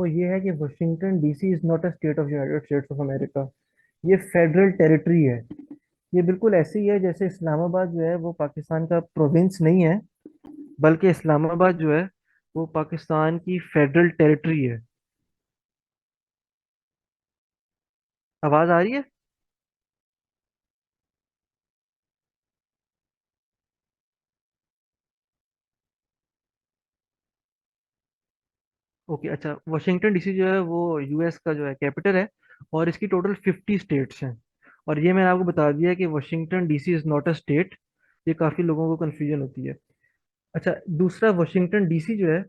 वो ये है कि Washington DC is not a state of United States of America. ये फेडरल टेरिटरी है। ये बिल्कुल ऐसे ही है जैसे इस्लामाबाद जो है वो पाकिस्तान का प्रोविंस नहीं है, बल्कि इस्लामाबाद जो है वो पाकिस्तान की फेडरल टेरिटरी है। आवाज आ रही है? ओके, अच्छा, वाशिंगटन डीसी जो है वो यूएस का जो है कैपिटल है। और इसकी टोटल 50 स्टेट्स हैं। और ये मैंने आपको बता दिया कि Washington DC is not a state. ये काफ़ी लोगों को कन्फ्यूजन होती है। अच्छा, दूसरा वाशिंगटन डीसी जो है,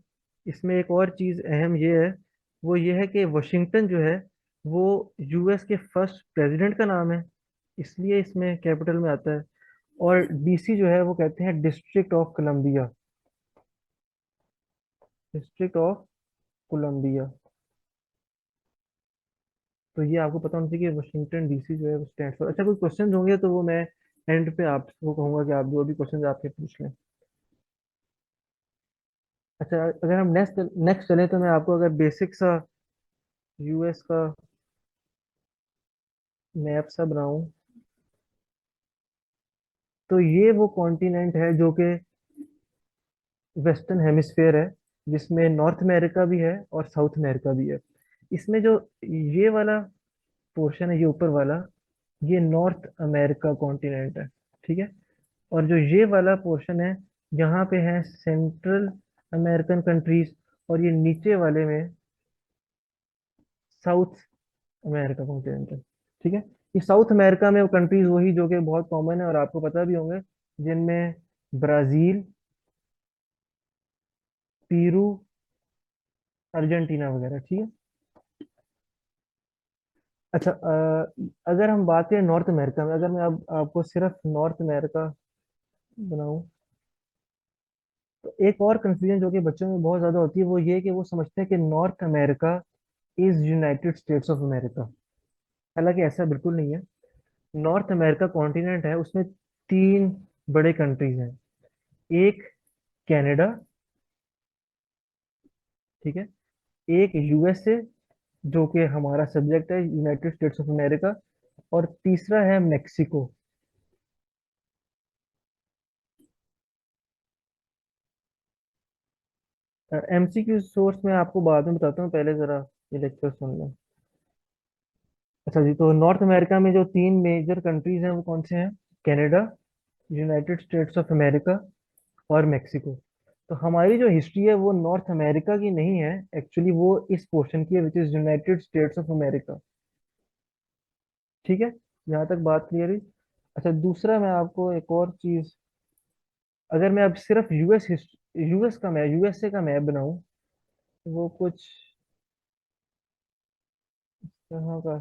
इसमें एक और चीज़ अहम ये है, वो ये है कि वाशिंगटन जो है वो यूएस के फर्स्ट प्रेसिडेंट का नाम है, इसलिए इसमें कैपिटल में आता है। और डीसी जो है वो कहते हैं district of Columbia. District of Columbia. तो ये आपको पता होना चाहिए कि वाशिंगटन डीसी जो है वो स्टैंड फॉर। अच्छा, कोई क्वेश्चन होंगे तो वो मैं एंड पे आपको कहूंगा कि आप जो भी क्वेश्चन आपके पूछ लें। अच्छा, अगर हम नेक्स्ट नेक्स्ट चले तो मैं आपको अगर बेसिक सा यूएस का मैप सा बनाऊं, तो ये वो कॉन्टिनेंट है जो कि वेस्टर्न हेमिस्फेयर है, जिसमें नॉर्थ अमेरिका भी है और साउथ अमेरिका भी है। इसमें जो ये वाला पोर्शन है, ये ऊपर वाला, ये नॉर्थ अमेरिका कॉन्टिनेंट है। ठीक है। और जो ये वाला पोर्शन है, यहाँ पे है सेंट्रल अमेरिकन कंट्रीज। और ये नीचे वाले में साउथ अमेरिका कॉन्टिनेंट है। ठीक है। ये साउथ अमेरिका में वो कंट्रीज वही जो कि बहुत कॉमन है और आपको पता भी होंगे, जिनमें ब्राजील, पीरू, अर्जेंटीना वगैरह। ठीक है। अच्छा, अगर हम बात करें नॉर्थ अमेरिका में, अगर मैं अब आपको सिर्फ नॉर्थ अमेरिका बनाऊं, तो एक और कंफ्यूजन जो कि बच्चों में बहुत ज्यादा होती है वो ये है कि वो समझते हैं कि north America is United States of America. हालांकि ऐसा बिल्कुल नहीं है। नॉर्थ अमेरिका कॉन्टिनेंट है, उसमें तीन बड़े कंट्रीज हैं। एक कनाडा, ठीक है, एक यूएसए जो कि हमारा सब्जेक्ट है यूनाइटेड स्टेट्स ऑफ अमेरिका, और तीसरा है मेक्सिको। एमसीक्यू सोर्स में आपको बाद में बताता हूँ, पहले जरा ये लेक्चर सुन लें। अच्छा जी, तो नॉर्थ अमेरिका में जो तीन मेजर कंट्रीज हैं वो कौन से हैं? Canada, United States of America और मेक्सिको। तो हमारी जो हिस्ट्री है वो नॉर्थ अमेरिका की नहीं है, एक्चुअली वो इस पोर्शन की है which is United States of America. ठीक है। यहाँ तक बात क्लियर है। अच्छा, दूसरा मैं आपको एक और चीज, अगर मैं अब सिर्फ यूएस का मैप, यूएसए का मैप बनाऊं, तो वो कुछ तरह का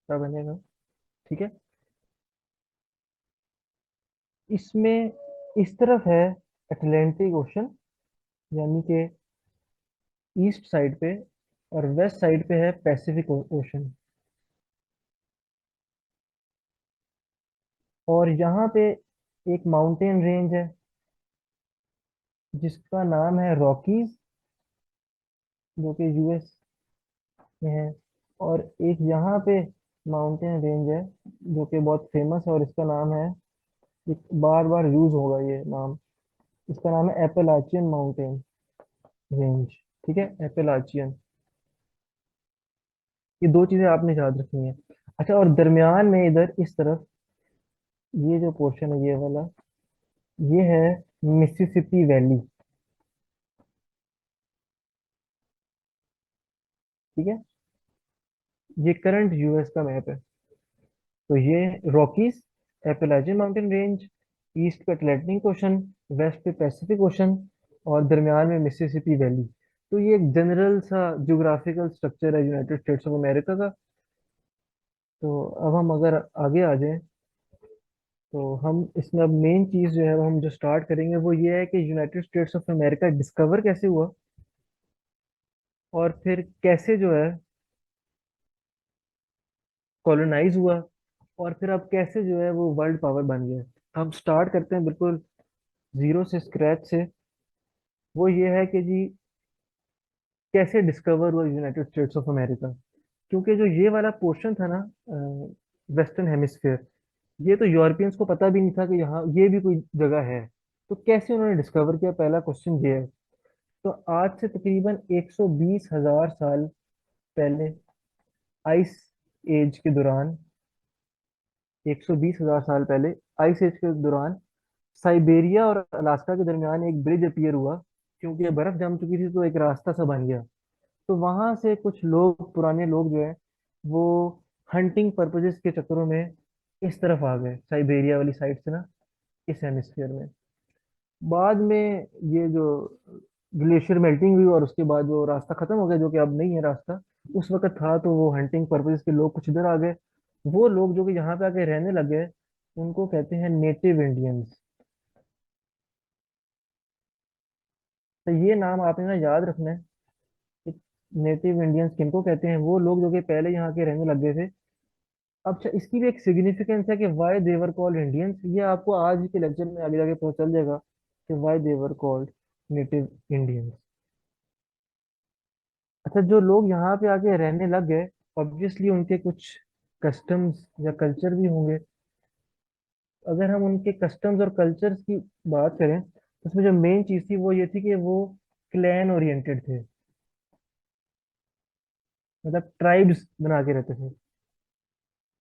सा बनेगा। ठीक है। इसमें इस तरफ है अटलांटिक ओशन, यानी कि ईस्ट साइड पे, और वेस्ट साइड पे है पैसिफिक ओशन। और यहाँ पे एक माउंटेन रेंज है जिसका नाम है रॉकीज, जो कि यूएस में है। और एक यहाँ पे माउंटेन रेंज है जो कि बहुत फेमस है, और इसका नाम है, बार बार यूज होगा ये नाम, इसका नाम है एपेलाचियन माउंटेन रेंज। ठीक है, एपेलाचियन। ये दो चीजें आपने याद रखनी है। अच्छा, और दरमियान में इधर इस तरफ ये जो पोर्शन है, ये वाला, ये है मिसिसिपी वैली। ठीक है। ये करंट यूएस का मैप है। तो ये रॉकीज, एपेलाचियन माउंटेन रेंज, ईस्ट पे अटलांटिक ओशन, वेस्ट पे पैसिफिक ओशन, और दरमियान में मिसिसिपी वैली। तो ये एक जनरल सा ज्योग्राफिकल स्ट्रक्चर है यूनाइटेड स्टेट्स ऑफ अमेरिका का। तो अब हम अगर आगे आ जाएं, तो हम इसमें अब मेन चीज जो है वो हम जो स्टार्ट करेंगे वो ये है कि United States of America discover कैसे हुआ, और फिर कैसे जो है कॉलोनाइज हुआ, और फिर अब कैसे जो है वो वर्ल्ड पावर बन गया। हम स्टार्ट करते हैं बिल्कुल जीरो से, स्क्रैच से, वो ये है कि जी कैसे डिस्कवर हुआ यूनाइटेड स्टेट्स ऑफ अमेरिका। क्योंकि जो ये वाला पोर्शन था ना, वेस्टर्न हेमिस्फेयर, ये तो यूरोपियंस को पता भी नहीं था कि यहाँ ये भी कोई जगह है। तो कैसे उन्होंने डिस्कवर किया, पहला क्वेश्चन ये है। तो आज से तकरीबन 120,000 साल पहले, आइस एज के दौरान, 120,000 साल पहले आइस एज के दौरान साइबेरिया और अलास्का के दरमियान एक ब्रिज अपीयर हुआ। क्योंकि ये बर्फ जम चुकी थी तो एक रास्ता सा बन गया। तो वहां से कुछ लोग, पुराने लोग जो है, वो हंटिंग पर्पजेस के चक्करों में इस तरफ आ गए, साइबेरिया वाली साइड से ना, इस हेमिस्फीयर में। बाद में ये जो ग्लेशियर मेल्टिंग हुई और उसके बाद वो रास्ता खत्म हो गया, जो कि अब नहीं है रास्ता, उस वक्त था। तो वो हंटिंग पर्पजेस के लोग कुछ इधर आ गए। वो लोग जो कि यहाँ पे आके रहने लग गए, उनको कहते हैं नेटिव इंडियंस। तो ये नाम आपने ना याद रखना है। नेटिव इंडियंस किनको कहते हैं? वो लोग जो कि पहले यहाँ के रहने लग गए थे। अब अच्छा, इसकी भी एक सिग्निफिकेंस है कि वाई देवर कॉल्ड इंडियंस। ये आपको आज के लेक्चर में आगे जाके पता चल जाएगा कि वाई देवर कॉल्ड नेटिव इंडियंस। अच्छा, जो लोग यहाँ पे आके रहने लग गए, ऑब्वियसली उनके कुछ कस्टम्स या कल्चर भी होंगे। अगर हम उनके कस्टम्स और कल्चर्स की बात करें, तो उसमें जो मेन चीज़ थी वो ये थी कि वो क्लैन ओरिएंटेड थे। मतलब ट्राइब्स बना के रहते थे।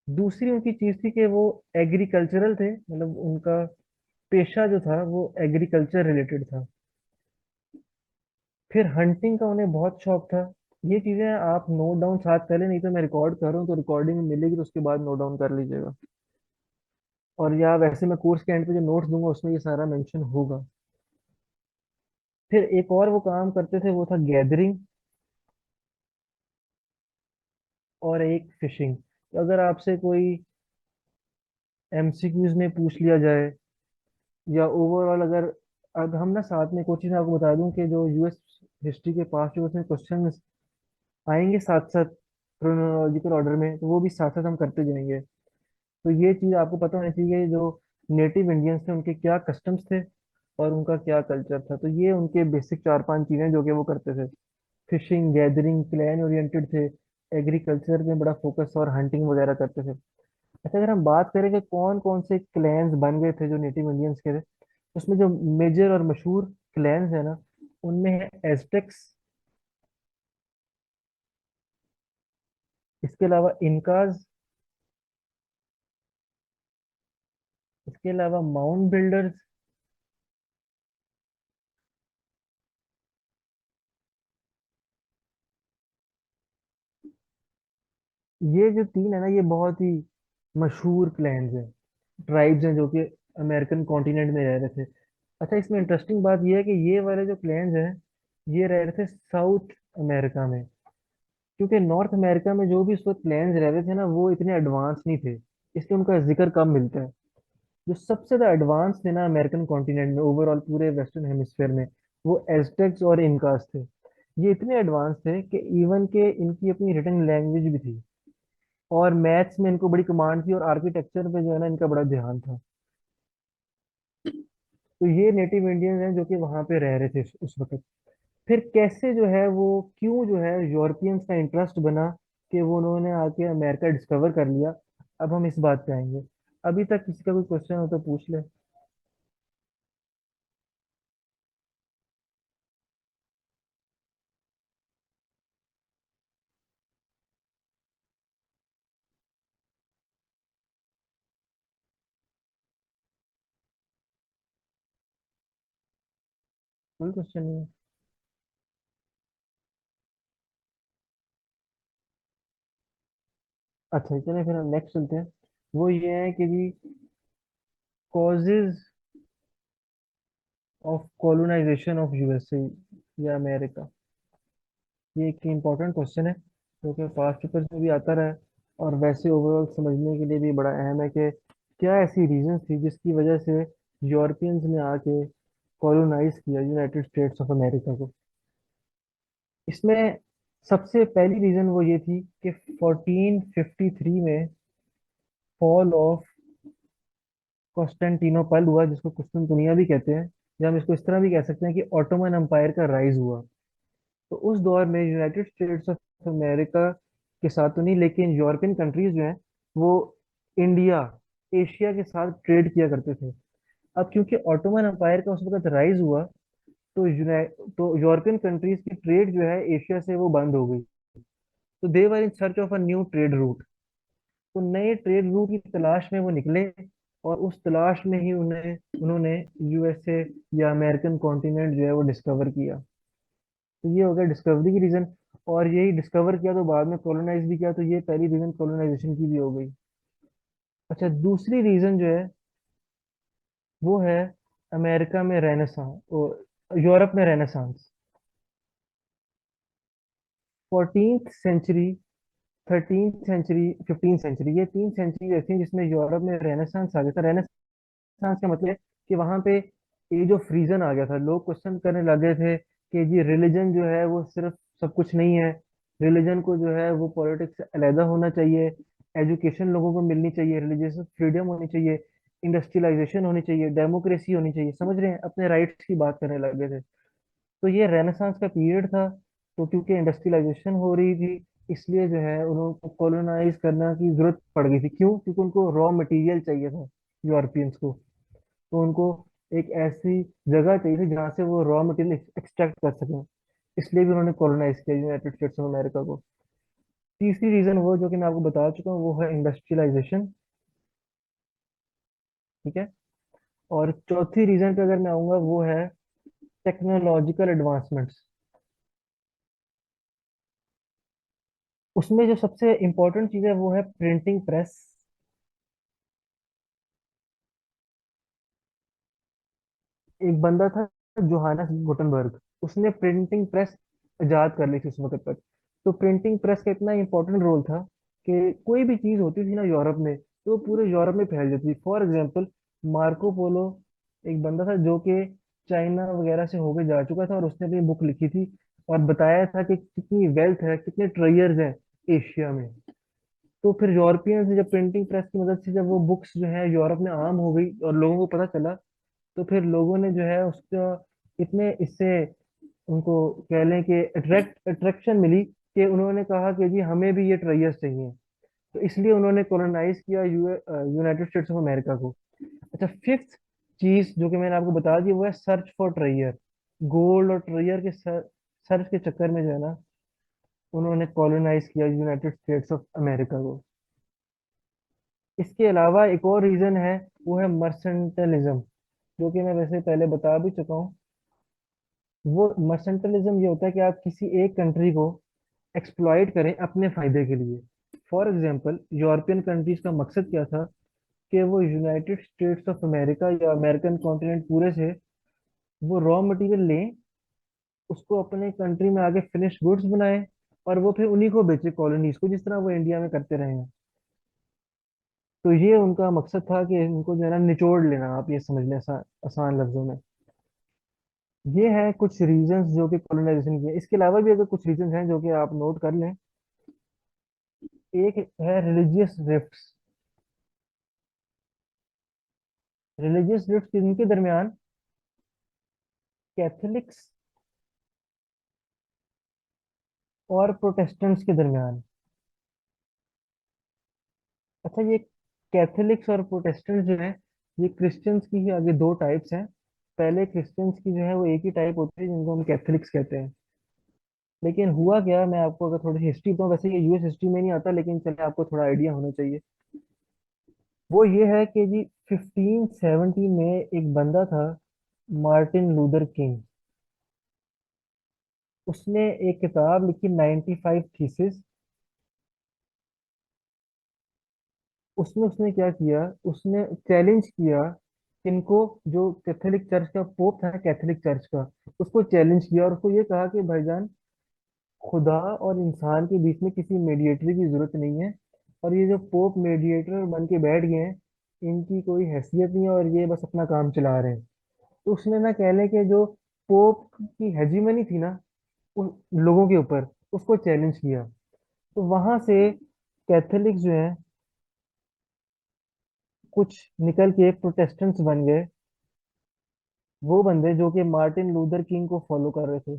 दूसरी उनकी चीज़ थी कि वो एग्रीकल्चरल थे, मतलब उनका पेशा जो था वो एग्रीकल्चर रिलेटेड था। फिर हंटिंग का उन्हें बहुत शौक था। ये चीजें आप नोट डाउन साथ कर लें, नहीं तो मैं रिकॉर्ड कर रहा हूँ तो रिकॉर्डिंग मिलेगी तो उसके बाद नोट डाउन कर लीजिएगा। और या वैसे मैं कोर्स के एंड पे जो नोट्स दूंगा उसमें ये सारा मेंशन होगा। फिर एक और वो काम करते थे, वो था गैदरिंग, और एक फिशिंग। तो अगर आपसे कोई एमसीक्यूज में पूछ लिया जाए, या ओवरऑल अगर, अब हम ना साथ में कोचिंग आपको बता दूं कि जो यूएस हिस्ट्री के पास जो उसमें क्वेश्चन आएंगे साथ साथ क्रोनोलॉजिकल ऑर्डर में, तो वो भी साथ साथ हम करते जाएंगे। तो ये चीज़ आपको पता होनी चाहिए, जो नेटिव इंडियंस थे उनके क्या कस्टम्स थे और उनका क्या कल्चर था। तो ये उनके बेसिक चार पांच चीज़ें जो कि वो करते थे। फिशिंग, गैदरिंग, क्लैन ओरिएंटेड थे, एग्रीकल्चर में बड़ा फोकस और हंटिंग वगैरह करते थे। अच्छा, अगर हम बात करें कि कौन कौन से क्लैंस बन गए थे जो नेटिव इंडियंस के थे, उसमें जो मेजर और मशहूर क्लैंस है ना, उनमें है एज़टेक्स, इसके अलावा इनकाज, इसके अलावा माउंट बिल्डर्स। ये जो तीन है ना, ये बहुत ही मशहूर क्लैंस हैं, ट्राइब्स हैं जो कि अमेरिकन कॉन्टिनेंट में रह रहे थे। अच्छा, इसमें इंटरेस्टिंग बात ये है कि ये वाले जो क्लैंस हैं, ये रह रहे थे साउथ अमेरिका में। क्योंकि नॉर्थ अमेरिका में जो भी उस वक्त क्लैंस रह रहे थे ना, वो इतने एडवांस नहीं थे, इसलिए उनका जिक्र कम मिलता है। जो सबसे ज्यादा एडवांस थे ना अमेरिकन कॉन्टिनेंट में, ओवरऑल पूरे वेस्टर्न हेमिस्फेयर में, वो एज़टेक्स और इनकास थे। ये इतने एडवांस थे कि इवन के इनकी अपनी रिटन लैंग्वेज भी थी, और मैथ्स में इनको बड़ी कमांड थी, और आर्किटेक्चर पे जो है ना इनका बड़ा ध्यान था। तो ये नेटिव इंडियंस हैं जो कि वहां पे रह रहे थे उस वक्त। फिर कैसे जो है वो, क्यों जो है यूरोपियंस का इंटरेस्ट बना कि वो उन्होंने आके अमेरिका डिस्कवर कर लिया। अब हम इस बात पे आएंगे। अभी तक किसी का कोई क्वेश्चन हो तो पूछ ले। कोई क्वेश्चन नहीं है? अच्छा चलिए, फिर हम नेक्स्ट चलते हैं। वो ये है कि जी causes of colonisation of USA या अमेरिका। ये एक इम्पोर्टेंट क्वेश्चन है जो कि पास्ट पेपर में भी आता रहा है, और वैसे ओवरऑल समझने के लिए भी बड़ा अहम है कि क्या ऐसी रीजन थी जिसकी वजह से यूरोपियंस ने आके कॉलोनाइज किया यूनाइटेड स्टेट्स ऑफ अमेरिका को। इसमें सबसे पहली रीजन वो ये थी कि 1453 में फॉल ऑफ कॉन्स्टेंटिनोपल हुआ, जिसको कुस्तुनतुनिया भी कहते हैं। या हम इसको इस तरह भी कह सकते हैं कि ऑटोमन एम्पायर का राइज हुआ। तो उस दौर में यूनाइटेड स्टेट्स ऑफ अमेरिका के साथ तो नहीं, लेकिन यूरोपियन कंट्रीज जो हैं वो इंडिया, एशिया के साथ ट्रेड किया करते थे। अब क्योंकि ऑटोमन एम्पायर का उस वक्त राइज हुआ, तो तो यूरोपियन कंट्रीज की ट्रेड जो है एशिया से वो बंद हो गई। तो they were in search of a new trade route. तो नए ट्रेड रूट की तलाश में वो निकले, और उस तलाश में ही उन्हें उन्होंने यूएसए या अमेरिकन कॉन्टिनेंट जो है वो डिस्कवर किया। तो ये हो गया डिस्कवरी की रीजन। और यही डिस्कवर किया तो बाद में कॉलोनाइज भी किया, तो ये पहली रीजन कॉलोनाइजेशन की भी हो गई। अच्छा, दूसरी रीजन जो है वो है अमेरिका में रेनेसांस, यूरोप में renaissance. 14th century, 13th century, 15th century, ये 3 सेंचुरी ऐसी हैं जिसमें यूरोप में रेनेसांस आ गया था। रेनेसांस का मतलब है कि वहां पे एज ऑफ रीजन आ गया था। लोग क्वेश्चन करने लगे थे कि जी रिलीजन जो है वो सिर्फ सब कुछ नहीं है। रिलीजन को जो है वो पॉलिटिक्स से अलहदा होना चाहिए। एजुकेशन लोगों को मिलनी चाहिए, रिलीजियस फ्रीडम होनी चाहिए, इंडस्ट्रियलाइजेशन होनी चाहिए, डेमोक्रेसी होनी चाहिए। समझ रहे हैं, अपने राइट्स की बात करने लगे थे। तो ये रेनेसांस का पीरियड था। तो क्योंकि इंडस्ट्रियलाइजेशन हो रही थी, इसलिए जो है उनको कॉलोनाइज करना की जरूरत पड़ गई थी। क्यों? क्योंकि उनको रॉ मटेरियल चाहिए था, यूरोपियंस को। तो उनको एक ऐसी जगह चाहिए थी जहाँ से वो रॉ मटेरियल एक्सट्रैक्ट कर सकें। इसलिए भी उन्होंने कॉलोनाइज किया यूनाइटेड स्टेट्स ऑफ अमेरिका को। तीसरी रीजन वो जो कि मैं आपको बता चुका हूँ, वो है इंडस्ट्रियलाइजेशन। ठीक है। और चौथी रीजन पे अगर मैं आऊंगा, वो है टेक्नोलॉजिकल एडवांसमेंट्स। उसमें जो सबसे इम्पोर्टेंट चीज है वो है प्रिंटिंग प्रेस। एक बंदा था, जोहानस गुटनबर्ग, उसने प्रिंटिंग प्रेस इजाद कर ली थी उस वक्त तक। तो प्रिंटिंग प्रेस का इतना इंपॉर्टेंट रोल था कि कोई भी चीज होती थी ना यूरोप में, तो वो पूरे यूरोप में फैल जाती थी। फॉर एग्जाम्पल, मार्को पोलो एक बंदा था जो कि चाइना वगैरह से होके जा चुका था, और उसने अपनी बुक लिखी थी और बताया था कि कितनी वेल्थ है, कितने ट्रेजर्स हैं एशिया में। तो फिर यूरोपियंस ने जब प्रिंटिंग प्रेस की मदद से जब वो बुक्स जो है यूरोप में आम हो गई और लोगों को पता चला, तो फिर लोगों ने जो है उसका इतने इससे उनको कह लें कि अट्रैक्शन मिली कि उन्होंने कहा कि जी हमें भी ये ट्रेजर्स चाहिए। तो इसलिए उन्होंने कॉलोनाइज किया यूनाइटेड स्टेट्स ऑफ अमेरिका को। अच्छा, फिफ्थ चीज जो कि मैंने आपको बता दी वो है सर्च फॉर ट्रेजर। गोल्ड और ट्रेजर के सर्च के चक्कर में जो है ना, उन्होंने कॉलोनाइज किया यूनाइटेड स्टेट्स ऑफ अमेरिका को। इसके अलावा एक और रीजन है, वो है मर्सेंटलिज्म, जो कि मैं वैसे पहले बता भी चुका हूँ। वो मर्सेंटलिज्म ये होता है कि आप किसी एक कंट्री को एक्सप्लॉइट करें अपने फायदे के लिए। फॉर एग्जांपल, यूरोपियन कंट्रीज का मकसद क्या था कि वो यूनाइटेड स्टेट्स ऑफ अमेरिका या अमेरिकन कॉन्टिनेंट पूरे से वो रॉ मटेरियल लें, उसको अपने कंट्री में आगे फिनिश गुड्स बनाए, और वो फिर उन्हीं को बेचे कॉलोनीज को, जिस तरह वो इंडिया में करते रहे हैं। तो ये उनका मकसद था कि इनको जो है ना निचोड़ लेना, आप ये समझ लें आसान लफ्जों में। ये है कुछ रीजंस जो कि कॉलोनाइजेशन के। इसके अलावा भी अगर कुछ रीजंस हैं जो कि आप नोट कर लें। एक है रिलीजियस रिफ्ट्स। रिलीजियस रिफ्ट्स किनके दरमियान? कैथोलिक्स और प्रोटेस्टेंट्स के दरमियान। अच्छा, ये कैथोलिक्स और प्रोटेस्टेंट्स जो है, ये क्रिश्चियंस की ही आगे दो टाइप्स हैं। पहले क्रिश्चियंस की जो है वो एक ही टाइप होती है जिनको हम कैथोलिक्स कहते हैं। लेकिन हुआ क्या, मैं आपको अगर थोड़ी हिस्ट्री बताऊं, वैसे ये यूएस हिस्ट्री में नहीं आता, लेकिन चले आपको थोड़ा आइडिया होना चाहिए। वो ये है कि जी 1570 में एक बंदा था, मार्टिन लूथर किंग। उसने एक किताब लिखी 95 थीसिस। उसमें उसने क्या किया, उसने चैलेंज किया इनको, जो कैथोलिक चर्च का पोप था, कैथोलिक चर्च का, उसको चैलेंज किया और उसको ये कहा कि भाईजान, खुदा और इंसान के बीच में किसी मेडिएटर की जरूरत नहीं है, और ये जो पोप मेडिएटर बन के बैठ गए हैं, इनकी कोई हैसियत नहीं है, और ये बस अपना काम चला रहे हैं। तो उसने ना कह लें कि जो पोप की हेजीमनी थी ना उन लोगों के ऊपर, उसको चैलेंज किया। तो वहां से कैथोलिक जो है कुछ निकल के प्रोटेस्टेंट्स बन गए। वो बंदे जो कि मार्टिन लूथर किंग को फॉलो कर रहे थे,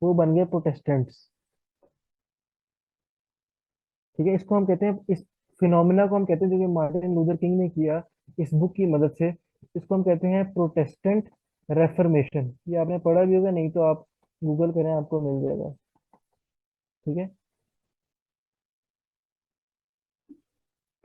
वो बन गए प्रोटेस्टेंट्स। ठीक है, इसको हम कहते हैं, इस फिनोमिना को हम कहते हैं जो कि मार्टिन लूथर किंग ने किया इस बुक की मदद से, इसको हम कहते हैं प्रोटेस्टेंट रेफर्मेशन। ये आपने पढ़ा भी होगा, नहीं तो आप गूगल करें आपको मिल जाएगा। ठीक है,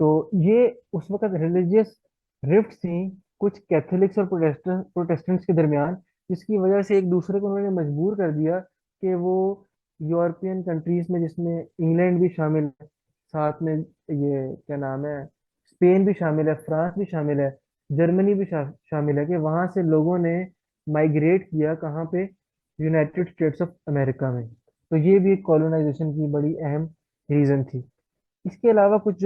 तो ये उस वक्त रिलीजियस रिफ्ट थी कुछ कैथोलिक्स और प्रोटेस्टेंट्स के दरमियान, जिसकी वजह से एक दूसरे को उन्होंने मजबूर कर दिया कि वो यूरोपियन कंट्रीज में, जिसमें इंग्लैंड भी शामिल है, साथ में ये क्या नाम है, स्पेन भी शामिल है, फ्रांस भी शामिल है, जर्मनी भी शामिल है, कि वहां से लोगों ने माइग्रेट किया कहाँ पे, यूनाइटेड स्टेट्स ऑफ अमेरिका में। तो ये भी एक कॉलोनाइजेशन की बड़ी अहम रीजन थी। इसके अलावा कुछ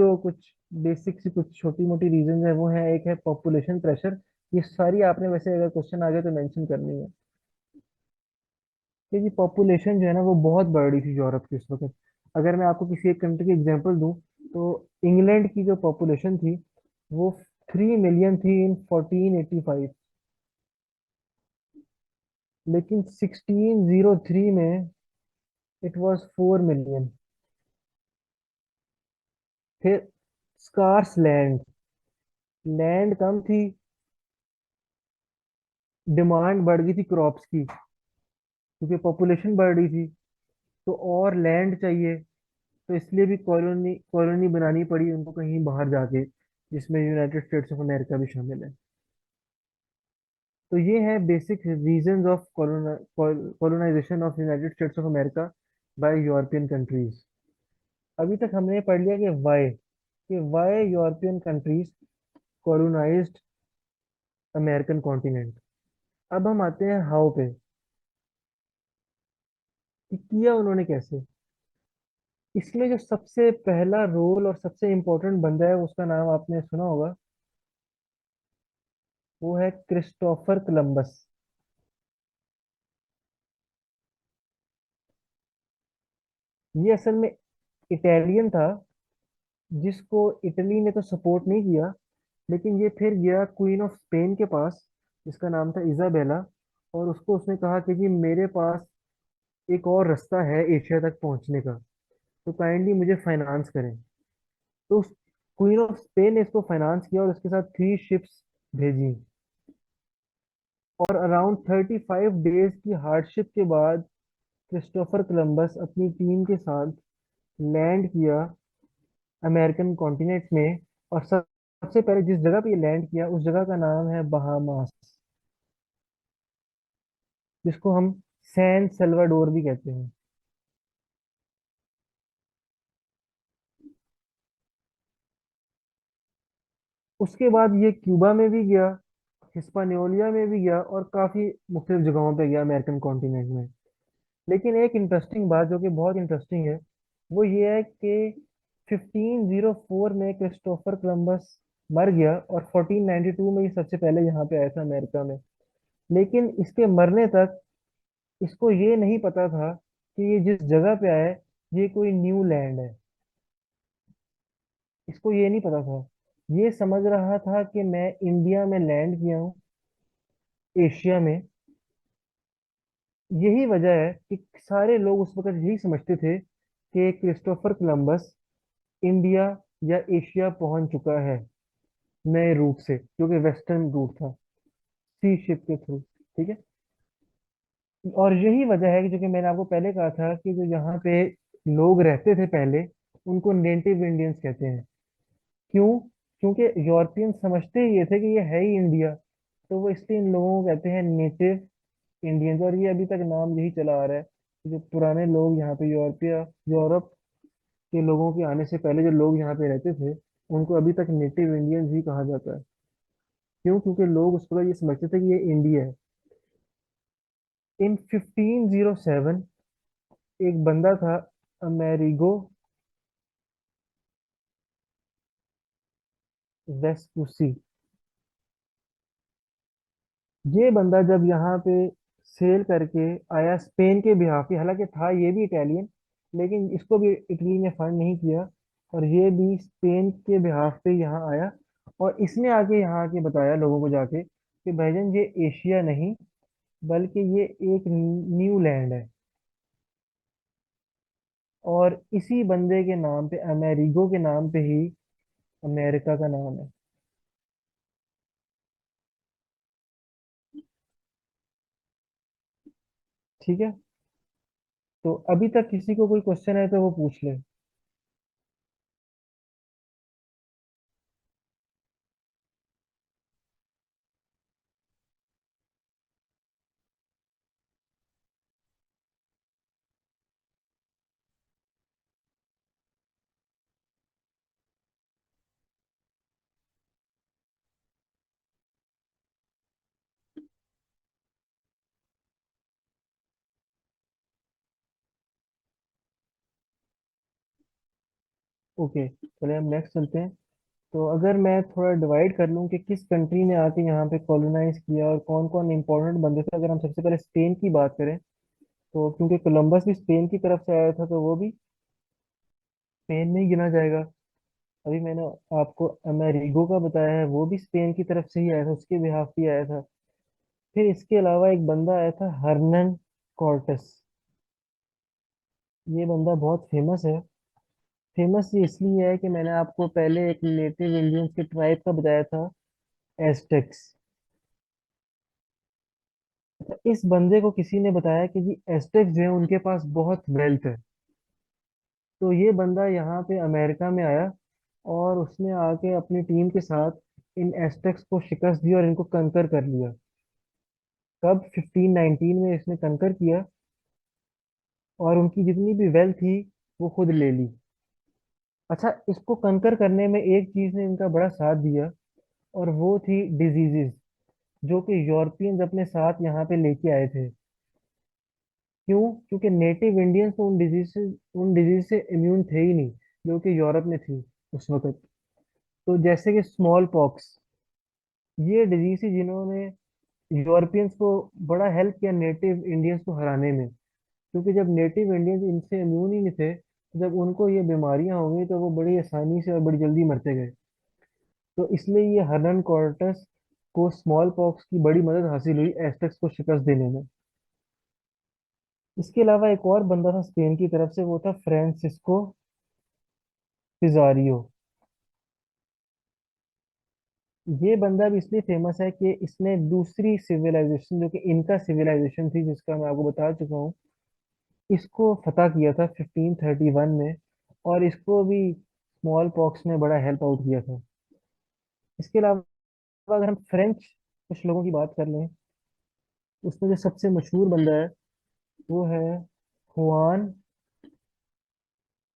बेसिक सी कुछ छोटी मोटी रीजन है, वो है, एक है पॉपुलेशन प्रेशर। ये सारी आपने वैसे अगर क्वेश्चन आ गया तो मेंशन करनी है, क्योंकि पॉपुलेशन जो है ना वो बहुत बढ़ रही थी यूरोप की उस वक्त। अगर मैं आपको किसी एक कंट्री की एग्जांपल दूं, तो इंग्लैंड की जो पॉपुलेशन थी वो 3 मिलियन थी इन 1485, लेकिन 1603 में इट वाज 4 मिलियन। फिर स्कार्स लैंड, लैंड कम थी, डिमांड बढ़ गई थी क्रॉप्स की, क्योंकि पॉपुलेशन बढ़ रही थी, तो और लैंड चाहिए। तो इसलिए भी कॉलोनी कॉलोनी बनानी पड़ी उनको कहीं बाहर जाके, जिसमें यूनाइटेड स्टेट्स ऑफ अमेरिका भी शामिल है। तो ये है basic reasons of colonisation of United States of America by European countries. अभी तक हमने पढ़ लिया कि why European countries colonised American continent. अब हम आते हैं हाउ पे, कि किया उन्होंने कैसे। इसमें जो सबसे पहला रोल और सबसे इम्पोर्टेंट बंदा है, उसका नाम आपने सुना होगा, वो है क्रिस्टोफर कोलंबस। ये असल में इटालियन था, जिसको इटली ने तो सपोर्ट नहीं किया, लेकिन ये फिर गया क्वीन ऑफ स्पेन के पास, जिसका नाम था इजाबेला, और उसको उसने कहा कि जी मेरे पास एक और रास्ता है एशिया तक पहुंचने का, तो काइंडली मुझे फाइनेंस करें। तो क्वीन ऑफ स्पेन ने इसको फाइनेंस किया और उसके साथ 3 शिप्स भेजी। और अराउंड 35 डेज की हार्डशिप के बाद क्रिस्टोफर कोलंबस अपनी टीम के साथ लैंड किया अमेरिकन कॉन्टिनेंट में। और सबसे पहले जिस जगह पे ये लैंड किया उस जगह का नाम है बहामास, जिसको हम सैन सल्वाडोर भी कहते हैं। उसके बाद ये क्यूबा में भी गया, हिस्पानियोलिया में भी गया, और काफी मुख्तलिफ जगहों पे गया अमेरिकन कॉन्टिनेंट में। लेकिन एक इंटरेस्टिंग बात जो कि बहुत इंटरेस्टिंग है, वो ये है कि 1504 में क्रिस्टोफर कोलंबस मर गया, और 1492 में ये सबसे पहले यहाँ पे आया था अमेरिका में। लेकिन इसके मरने तक इसको ये नहीं पता था कि ये जिस जगह पे आया है ये कोई न्यू लैंड है। इसको ये नहीं पता था, ये समझ रहा था कि मैं इंडिया में लैंड किया हूँ, एशिया में। यही वजह है कि सारे लोग उस वक्त यही समझते थे कि क्रिस्टोफर कोलंबस इंडिया या एशिया पहुंच चुका है नए रूट से, जो कि वेस्टर्न रूट था, सी शिप के थ्रू। ठीक है, और यही वजह है कि जो कि मैंने आपको पहले कहा था कि जो यहाँ पे लोग रहते थे पहले, उनको नेटिव इंडियंस कहते हैं। क्यों? क्योंकि यूरोपियन समझते ही ये थे कि ये है ही इंडिया, तो वो इसलिए इन लोगों को कहते हैं नेटिव इंडियंस। और ये अभी तक नाम यही चला आ रहा है कि जो पुराने लोग यहाँ पे यूरोप के लोगों के आने से पहले जो लोग यहाँ पे रहते थे, उनको अभी तक नेटिव इंडियंस ही कहा जाता है। क्यों? क्योंकि लोग उस वक्त ये समझते थे कि ये इंडिया है। इन 1507 एक बंदा था, अमेरिगो वेस्पुसी। ये बंदा जब यहाँ पे सेल करके आया स्पेन के बिहाफ पे, हालांकि था ये भी इटालियन, लेकिन इसको भी इटली ने फंड नहीं किया, और ये भी स्पेन के बिहाफ पे यहाँ आया। और इसने आके यहाँ आके बताया लोगों को जाके कि भाईजान ये एशिया नहीं, बल्कि ये एक न्यू लैंड है। और इसी बंदे के नाम पे, अमेरिगो के नाम पे ही अमेरिका का नाम है। ठीक है। तो अभी तक किसी को कोई क्वेश्चन है तो वो पूछ ले। ओके, चले हम नेक्स्ट चलते हैं। तो अगर मैं थोड़ा डिवाइड कर लूँ कि किस कंट्री ने आके यहाँ पे कॉलोनाइज किया और कौन कौन इंपॉर्टेंट बंदे थे, अगर हम सबसे पहले स्पेन की बात करें, तो क्योंकि कोलंबस भी स्पेन की तरफ से आया था तो वो भी स्पेन में ही गिना जाएगा। अभी मैंने आपको अमेरिगो का बताया है, वो भी स्पेन की तरफ से ही आया था, उसके बिहाफ भी आया था। फिर इसके अलावा एक बंदा आया था, हर्नन कॉर्टस। ये बंदा बहुत फेमस है। फेमस ये इसलिए है कि मैंने आपको पहले एक नेटिव इंडियंस के ट्राइब का बताया था, एस्टेक्स। इस बंदे को किसी ने बताया कि जी एस्टेक्स जो है उनके पास बहुत वेल्थ है। तो ये बंदा यहाँ पे अमेरिका में आया और उसने आके अपनी टीम के साथ इन एस्टेक्स को शिकस्त दी और इनको कंकर कर लिया। कब? 1519 में इसने कंकर किया और उनकी जितनी भी वेल्थ थी वो खुद ले ली। अच्छा, इसको कंकर करने में एक चीज ने इनका बड़ा साथ दिया, और वो थी डिजीजेस, जो कि यूरोपियंस अपने साथ यहाँ पे लेके आए थे। क्यों? क्योंकि नेटिव इंडियंस तो उन डिजीज से इम्यून थे ही नहीं, जो कि यूरोप में थी उस वक्त। तो जैसे कि स्मॉल पॉक्स, ये डिजीज थी जिन्होंने यूरोपियंस को बड़ा हेल्प किया नेटिव इंडियंस को हराने में। क्योंकि जब नेटिव इंडियंस इनसे इम्यून ही नहीं थे, तो जब उनको ये बीमारियां हो गई तो वो बड़ी आसानी से और बड़ी जल्दी मरते गए। तो इसलिए ये हर्नन कॉर्टस को स्मॉल पॉक्स की बड़ी मदद हासिल हुई एस्टेक्स को शिकस्त देने में। इसके अलावा एक और बंदा था स्पेन की तरफ से, वो था फ्रांसिस्को पिजारियो। ये बंदा भी इसलिए फेमस है कि इसने दूसरी सिविलाइजेशन, जो कि इनका सिविलाइजेशन थी, जिसका मैं आपको बता चुका हूँ, इसको फतह किया था 1531 में। और इसको भी स्मॉल पॉक्स ने बड़ा हेल्प आउट किया था। इसके अलावा अगर हम फ्रेंच कुछ लोगों की बात कर लें, उसमें जो सबसे मशहूर बंदा है वो है हुआन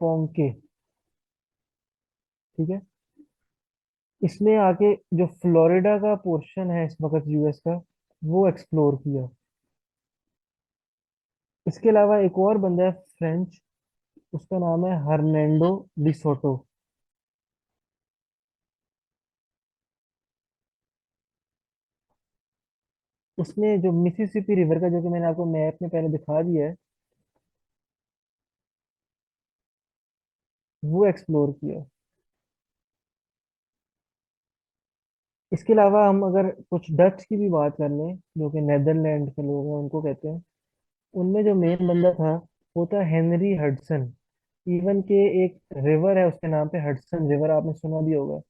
पोंके। ठीक है। इसने आके जो फ्लोरिडा का पोर्शन है इस वक्त यूएस का, वो एक्सप्लोर किया। इसके अलावा एक और बंदा है फ्रेंच, उसका नाम है हर्नैंडो डिसोटो। उसने जो मिसिसिपी रिवर का, जो कि मैंने आपको मैप में पहले दिखा दिया है, वो एक्सप्लोर किया। इसके अलावा हम अगर कुछ डच की भी बात कर लें, जो कि नेदरलैंड के लोग हैं उनको कहते हैं, उनमें जो मेन बंदा था वो था हेनरी हडसन। इवन के एक रिवर है उसके नाम पे, हडसन रिवर, आपने सुना भी होगा,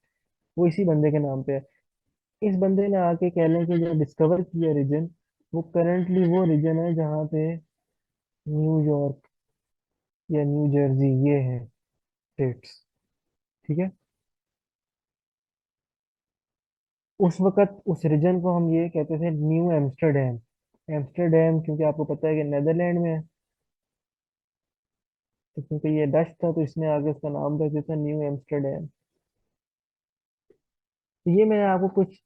वो इसी बंदे के नाम पे है। इस बंदे ने आके कह लें कि जो डिस्कवर किया रीजन, वो करंटली वो रीजन है जहाँ पे न्यूयॉर्क या न्यू जर्सी, ये है स्टेट्स। ठीक है। उस वक्त उस रीजन को हम ये कहते थे न्यू एम्स्टरडेम। एम्स्टरडेम क्योंकि आपको पता है कि नेदरलैंड में है, तो क्योंकि ये डच था तो इसने आगे उसका नाम रख दिया था न्यू एम्स्टरडेम। तो ये मैंने आपको कुछ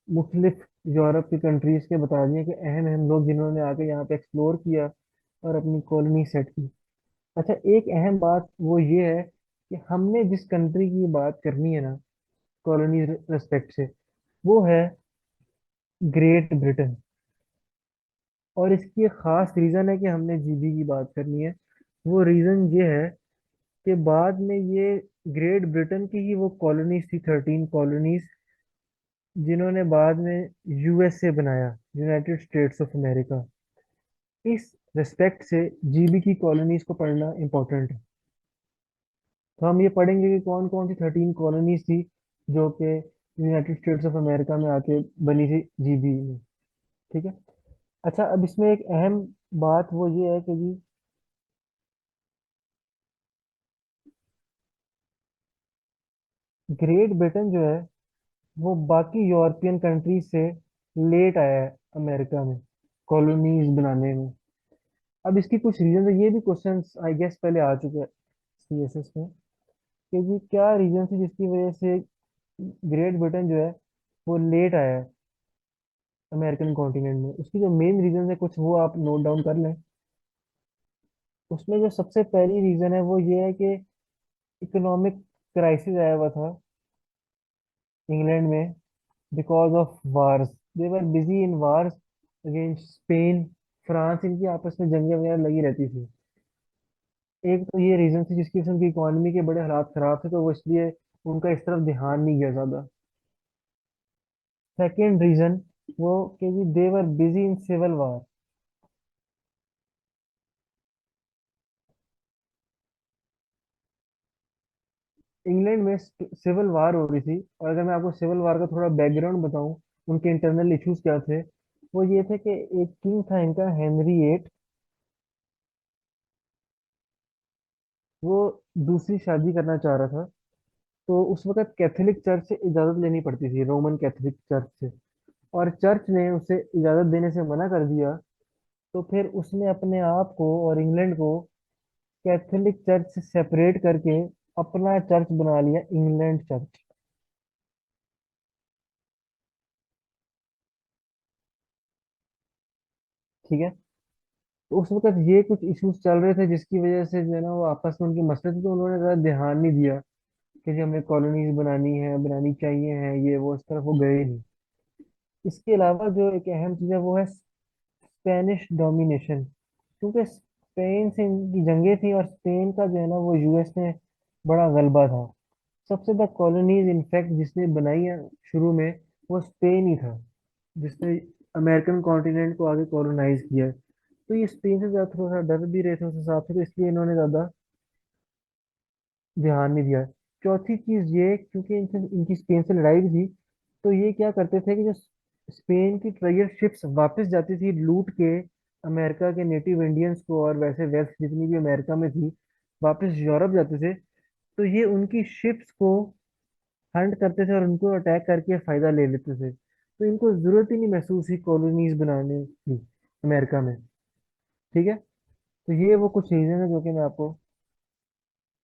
मुख्तलिफ यूरोप की कंट्रीज के बता दिए कि अहम अहम लोग जिन्होंने आके यहाँ पे एक्सप्लोर किया और अपनी कॉलोनी सेट की। अच्छा, एक अहम बात वो ये है कि हमने जिस कंट्री की बात करनी है ना कॉलोनी रेस्पेक्ट से, वो है ग्रेट ब्रिटेन। और इसकी एक खास रीजन है कि हमने जीबी की बात करनी है। वो रीजन ये है कि बाद में ये ग्रेट ब्रिटेन की ही वो कॉलोनीज थी, 13 कॉलोनीज, जिन्होंने बाद में यूएसए बनाया, यूनाइटेड स्टेट्स ऑफ अमेरिका। इस रिस्पेक्ट से जीबी की कॉलोनीज को पढ़ना इंपॉर्टेंट है। तो हम ये पढ़ेंगे कि कौन कौन सी 13 कॉलोनीज थी जो कि यूनाइटेड स्टेट्स ऑफ अमेरिका में आके बनी थी जीबी में। ठीक है। अच्छा, अब इसमें एक अहम बात वो ये है कि जी ग्रेट ब्रिटेन जो है वो बाकी यूरोपियन कंट्रीज से लेट आया है अमेरिका में कॉलोनीज बनाने में। अब इसकी कुछ रीजन है, ये भी क्वेश्चंस आई गेस पहले आ चुके हैं सीएसएस में, कि जी क्या रीजन थी जिसकी वजह से ग्रेट ब्रिटेन जो है वो लेट आया है अमेरिकन कॉन्टिनेंट में। उसकी जो मेन रीजन है कुछ वो आप नोट डाउन कर लें। उसमें जो सबसे पहली रीजन है वो ये है कि इकोनॉमिक क्राइसिस आया हुआ था इंग्लैंड में because of wars. They were busy in wars against Spain, France, इनकी आपस में जंगें वगैरह लगी रहती थी। एक तो ये रीजन थी जिसकी वजह से उनकी इकोनॉमी के बड़े हालात खराब थे, तो वो इसलिए उनका इस तरफ ध्यान नहीं गया ज्यादा। सेकेंड रीजन वो कि they were busy in civil war. England में सिविल वार हो रही थी, और अगर मैं आपको सिविल वार का थोड़ा बैकग्राउंड बताऊं, उनके इंटरनल इश्यूज क्या थे, वो ये थे कि एक किंग था इनका हेनरी एट। वो दूसरी शादी करना चाह रहा था, तो उस वक्त कैथोलिक चर्च से इजाजत लेनी पड़ती थी, रोमन कैथोलिक चर्च से। और चर्च ने उसे इजाजत देने से मना कर दिया। तो फिर उसने अपने आप को और इंग्लैंड को कैथोलिक चर्च से सेपरेट करके अपना चर्च बना लिया, इंग्लैंड चर्च। ठीक है। तो उस वक्त ये कुछ इश्यूज चल रहे थे जिसकी वजह से जो है ना वो आपस में उनके मसले थे, तो उन्होंने ज़्यादा ध्यान नहीं दिया कि जी हमें कॉलोनीज बनानी है, बनानी चाहिए है, ये वो, इस तरफ वो गए नहीं। इसके अलावा जो एक अहम चीज़ है वो है स्पेनिश डोमिनेशन। क्योंकि स्पेन से इनकी जंगें थी, और स्पेन का जो है ना वो यूएस में बड़ा गलबा था। सबसे ज़्यादा कॉलोनीज इनफैक्ट जिसने बनाई है शुरू में, वो स्पेन ही था, जिसने अमेरिकन कॉन्टिनेंट को आगे कॉलोनाइज किया है। तो ये स्पेन से ज़्यादा थोड़ा सा डर भी रहे थे उस हिसाब से, तो इसलिए इन्होंने ज़्यादा ध्यान नहीं दिया। चौथी चीज़ ये, क्योंकि इनसे इनकी स्पेन से लड़ाई भी थी, तो ये क्या करते थे कि जो स्पेन की ट्रेजर शिप्स वापस जाती थी लूट के अमेरिका के नेटिव इंडियंस को, और वैसे वेल्थ जितनी भी अमेरिका में थी वापस यूरोप जाते थे, तो ये उनकी शिप्स को हंट करते थे और उनको अटैक करके फायदा ले लेते थे। तो इनको जरूरत ही नहीं महसूस हुई कॉलोनीज बनाने की अमेरिका में। ठीक है। तो ये वो कुछ रीजन है जो कि मैं आपको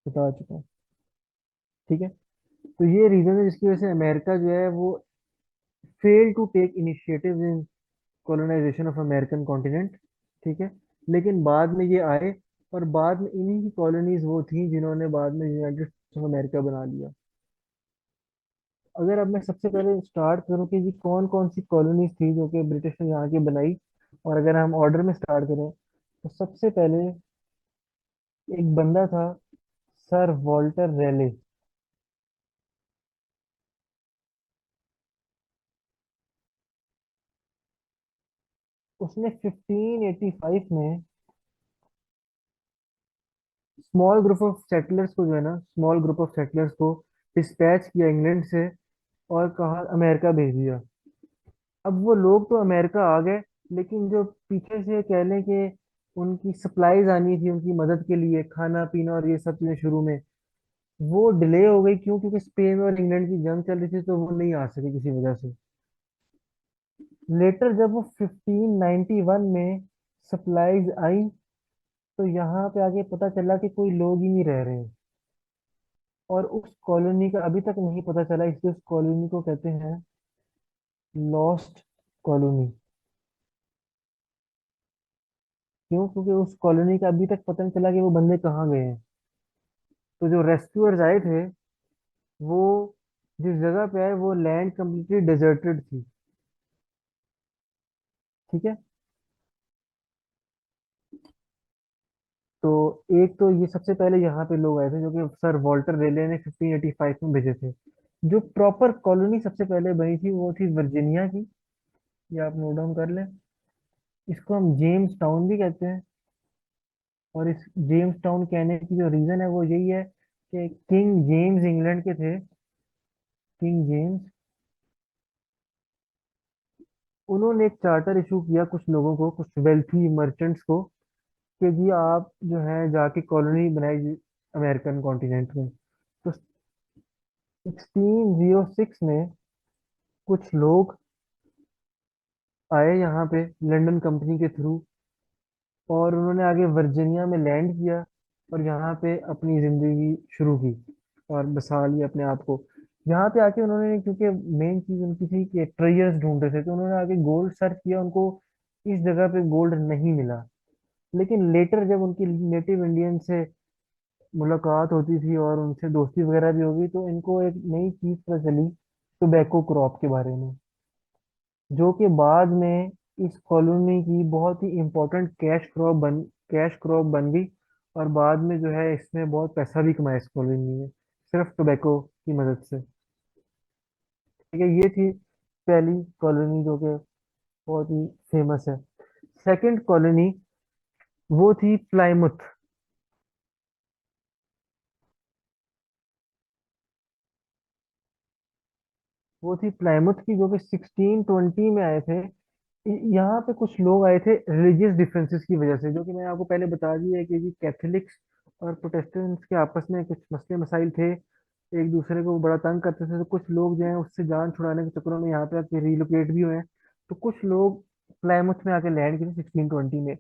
बता चुका हूँ। ठीक है। तो ये रीजन है जिसकी वजह से अमेरिका जो है वो fail to take initiative in colonisation of American continent. ठीक है। लेकिन बाद में ये आए, और बाद में इन्हीं की कॉलोनीज वो थी जिन्होंने बाद में यूनाइटेड स्टेट्स ऑफ अमेरिका बना लिया। अगर अब मैं सबसे पहले स्टार्ट करूं कि जी कौन कौन सी कॉलोनीज थी जो कि ब्रिटिश ने यहाँ की बनाई, और अगर हम ऑर्डर में स्टार्ट करें, तो सबसे पहले एक बंदा था, सर वॉल्टर रेले। उसने 1585 में स्मॉल ग्रुप ऑफ सेटलर्स को जो है ना, स्मॉल ग्रुप ऑफ सेटलर्स को डिस्पैच किया इंग्लैंड से, और कहा अमेरिका भेज दिया। अब वो लोग तो अमेरिका आ गए, लेकिन जो पीछे से कह लें कि उनकी सप्लाईज आनी थी उनकी मदद के लिए, खाना पीना और ये सब चीजें शुरू में, वो डिले हो गई। क्यों? क्योंकि स्पेन और इंग्लैंड की जंग चल रही थी, तो वो नहीं आ सके किसी वजह से। लेटर जब वो 1591 में सप्लाईज आई, तो यहाँ पे आगे पता चला कि कोई लोग ही नहीं रह रहे, और उस कॉलोनी का अभी तक नहीं पता चला, इसलिए उस कॉलोनी को कहते हैं लॉस्ट कॉलोनी। क्यों? क्योंकि उस कॉलोनी का अभी तक पता नहीं चला कि वो बंदे कहाँ गए हैं। तो जो रेस्क्यूअर्स आए थे, वो जिस जगह पे आए वो लैंड कंप्लीटली डेजर्टेड थी। ठीक है। तो एक तो ये सबसे पहले यहाँ पे लोग आए थे जो कि सर वॉल्टर रेले ने 1585 में भेजे थे। जो प्रॉपर कॉलोनी सबसे पहले बनी थी वो थी वर्जीनिया की। ये आप नोट डाउन कर लें। इसको हम जेम्स टाउन भी कहते हैं। और इस जेम्स टाउन कहने की जो रीजन है वो यही है कि किंग जेम्स इंग्लैंड के थे। किंग जेम्स, उन्होंने एक चार्टर इशू किया कुछ लोगों को, कुछ वेल्थी मर्चेंट्स को, कि जी आप जो है जाके कॉलोनी बनाई अमेरिकन कॉन्टिनेंट में। तो 1606 में कुछ लोग आए यहाँ पे लंदन कंपनी के थ्रू, और उन्होंने आगे वर्जीनिया में लैंड किया और यहाँ पे अपनी जिंदगी शुरू की और बसा लिया अपने आप को। यहाँ पे आके उन्होंने, क्योंकि मेन चीज उनकी थी कि ट्रेजर्स ढूंढ रहे थे, तो उन्होंने आगे गोल्ड सर्च किया, उनको इस जगह पे गोल्ड नहीं मिला। लेकिन लेटर जब उनकी नेटिव इंडियन से मुलाकात होती थी और उनसे दोस्ती वगैरह भी होगी, तो इनको एक नई चीज पता चली टोबैको क्रॉप के बारे में, जो कि बाद में इस कॉलोनी की बहुत ही इम्पोर्टेंट कैश क्रॉप बन गई। और बाद में जो है इसने बहुत पैसा भी कमाया इस कॉलोनी में, सिर्फ टोबैको की मदद से। ठीक है, ये थी पहली कॉलोनी जो कि बहुत ही फेमस है। सेकंड कॉलोनी वो थी प्लायमुथ। वो थी प्लायमुथ की, जो कि 1620 में आए थे। यहाँ पे कुछ लोग आए थे रिलीजियस डिफरेंसेस की वजह से, जो कि मैंने आपको पहले बता दिया है कि जी कैथोलिक्स और प्रोटेस्टेंट्स के आपस में कुछ मसले मसाइल थे, एक दूसरे को बड़ा तंग करते थे। तो कुछ लोग जो हैं उससे जान छुड़ाने के चक्करों में यहाँ पे आके रिलोकेट भी हुए हैं। तो कुछ लोग प्लायमुथ में आके लैंड किए 1620 में।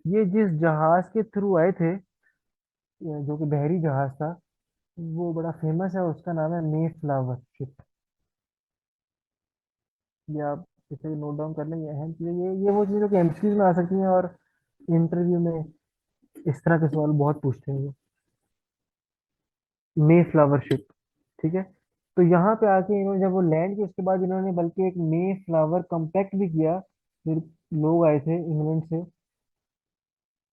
ये जिस जहाज के थ्रू आए थे, जो कि बहरी जहाज था, वो बड़ा फेमस है, उसका नाम है मे फ्लावर शिप। ये आप इसे नोट डाउन कर लें, ये अहम चीज़ है। ये वो चीज़ है कि एमसीक्यूज में आ सकती हैं और इंटरव्यू में इस तरह के सवाल बहुत पूछते हैं ये। मे फ्लावर शिप, ठीक है। तो यहाँ पे आके इन्होंने जब वो लैंड किया, उसके बाद इन्होंने बल्कि एक मे फ्लावर कम्पैक्ट भी किया। फिर लोग आए थे इंग्लैंड से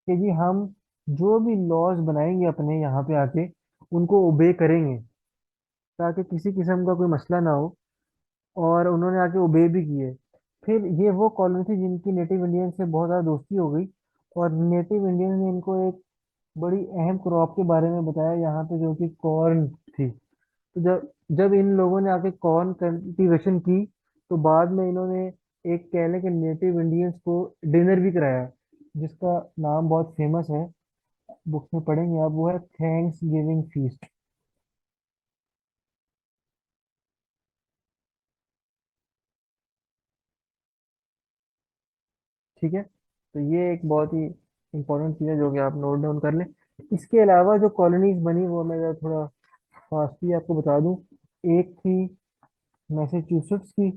कि जी हम जो भी लॉज बनाएंगे अपने यहाँ पे आके उनको ओबे करेंगे, ताकि किसी किस्म का कोई मसला ना हो। और उन्होंने आके ओबे भी किए। फिर ये वो कॉलोनी थी जिनकी नेटिव इंडियन से बहुत ज़्यादा दोस्ती हो गई, और नेटिव इंडियन ने इनको एक बड़ी अहम क्रॉप के बारे में बताया यहाँ पे, जो कि कॉर्न थी। तो जब जब इन लोगों ने आके कॉर्न कल्टीवेशन की, तो बाद में इन्होंने एक कह लें कि नेटिव इंडियंस को डिनर भी कराया, जिसका नाम बहुत फेमस है, बुक्स में पढ़ेंगे आप, वो है थैंक्स गिविंग फीस्ट। ठीक है, तो ये एक बहुत ही इंपॉर्टेंट चीज़ है जो कि आप नोट डाउन कर लें। इसके अलावा जो कॉलोनीज बनी वो मैं ज़रा थोड़ा फास्टली आपको बता दूं। एक थी मैसेच्यूसेट्स की।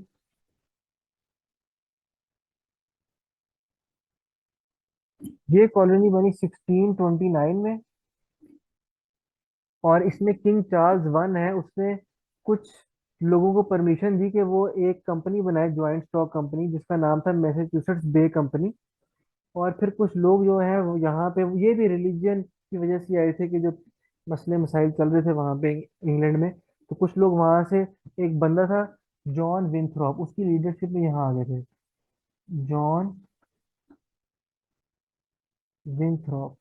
ये कॉलोनी बनी 1629 में, और इसमें किंग चार्ल्स वन है, उसने कुछ लोगों को परमिशन दी कि वो एक कंपनी बनाए, ज्वाइंट स्टॉक कंपनी, जिसका नाम था मैसेच्यूसेट्स बे कंपनी। और फिर कुछ लोग जो हैं वो यहाँ पे, ये भी रिलीजियन की वजह से आए थे कि जो मसले मसाइल चल रहे थे वहाँ पे इंग्लैंड में। तो कुछ लोग वहाँ से, एक बंदा था जॉन विंथ्रॉप, उसकी लीडरशिप में यहाँ आ गए थे। जॉन विंथ्रॉप,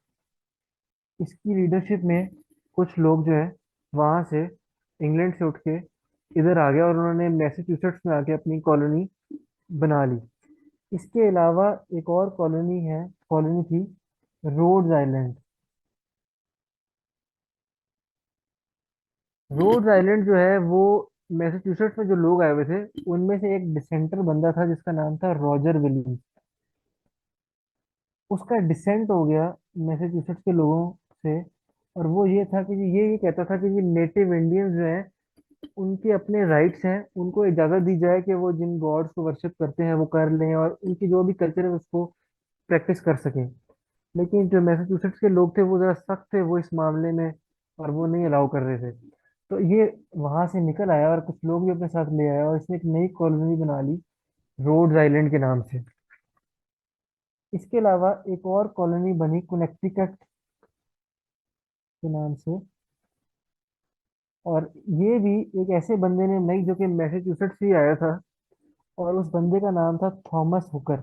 इसकी लीडरशिप में कुछ लोग जो है वहाँ से, इंग्लैंड से उठ के इधर आ गए, और उन्होंने मैसेच्यूसेट्स में आके अपनी कॉलोनी बना ली। इसके अलावा एक और कॉलोनी थी रोड्स आइलैंड। रोड्स आइलैंड जो है वो मैसेच्यूसेट्स में जो लोग आए हुए थे उनमें से एक डिसेंटर बंदा था जिसका नाम था रॉजर विलियम्स। उसका डिसेंट हो गया मैसेच्यूसेट्स के लोगों से। और वो ये था कि ये कहता था कि ये नेटिव इंडियंस जो हैं उनके अपने राइट्स हैं, उनको इजाजत दी जाए कि वो जिन गॉड्स को वर्शिप करते हैं वो कर लें, और उनकी जो भी कल्चर है उसको प्रैक्टिस कर सकें। लेकिन जो मैसेच्यूसेट्स के लोग थे वो जरा सख्त थे वो इस मामले में, और वो नहीं अलाउ कर रहे थे। तो ये वहां से निकल आया और कुछ लोग भी अपने साथ ले आया, और इसने एक नई कॉलोनी बना ली रोड्स आइलैंड के नाम से। इसके अलावा एक और कॉलोनी बनी कनेक्टिकट के नाम से। और ये भी एक ऐसे बंदे ने बनाई जो कि मैसेच्यूसेट्स से ही आया था, और उस बंदे का नाम था थॉमस हुकर।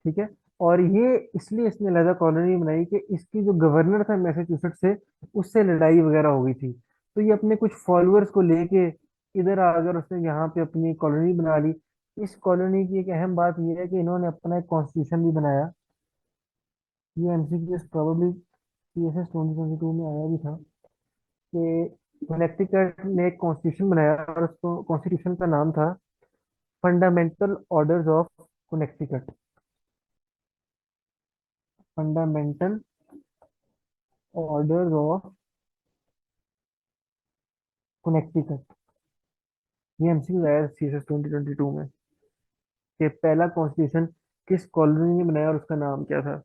ठीक है। और ये इसलिए इसने लैदा कॉलोनी बनाई कि इसकी जो गवर्नर था मैसेच्यूसेट्स से, उससे लड़ाई वगैरह हो गई थी। तो ये अपने कुछ फॉलोअर्स को लेके इधर आकर उसने यहाँ पे अपनी कॉलोनी बना ली। इस कॉलोनी की एक अहम बात यह है कि इन्होंने अपना एक कॉन्स्टिट्यूशन भी बनाया। ये एमसीक्यू प्रोबेबली सीएसएस 2022 में आया भी था कि कनेक्टिकट ने एक कॉन्स्टिट्यूशन बनाया, और उसको कॉन्स्टिट्यूशन का नाम था fundamental orders of Connecticut. Fundamental orders of Connecticut. ये एमसीक्यू आया सीएसएस 2022 में कि पहला कॉन्स्टिट्यूशन किस कॉलोनी ने बनाया और उसका नाम क्या था।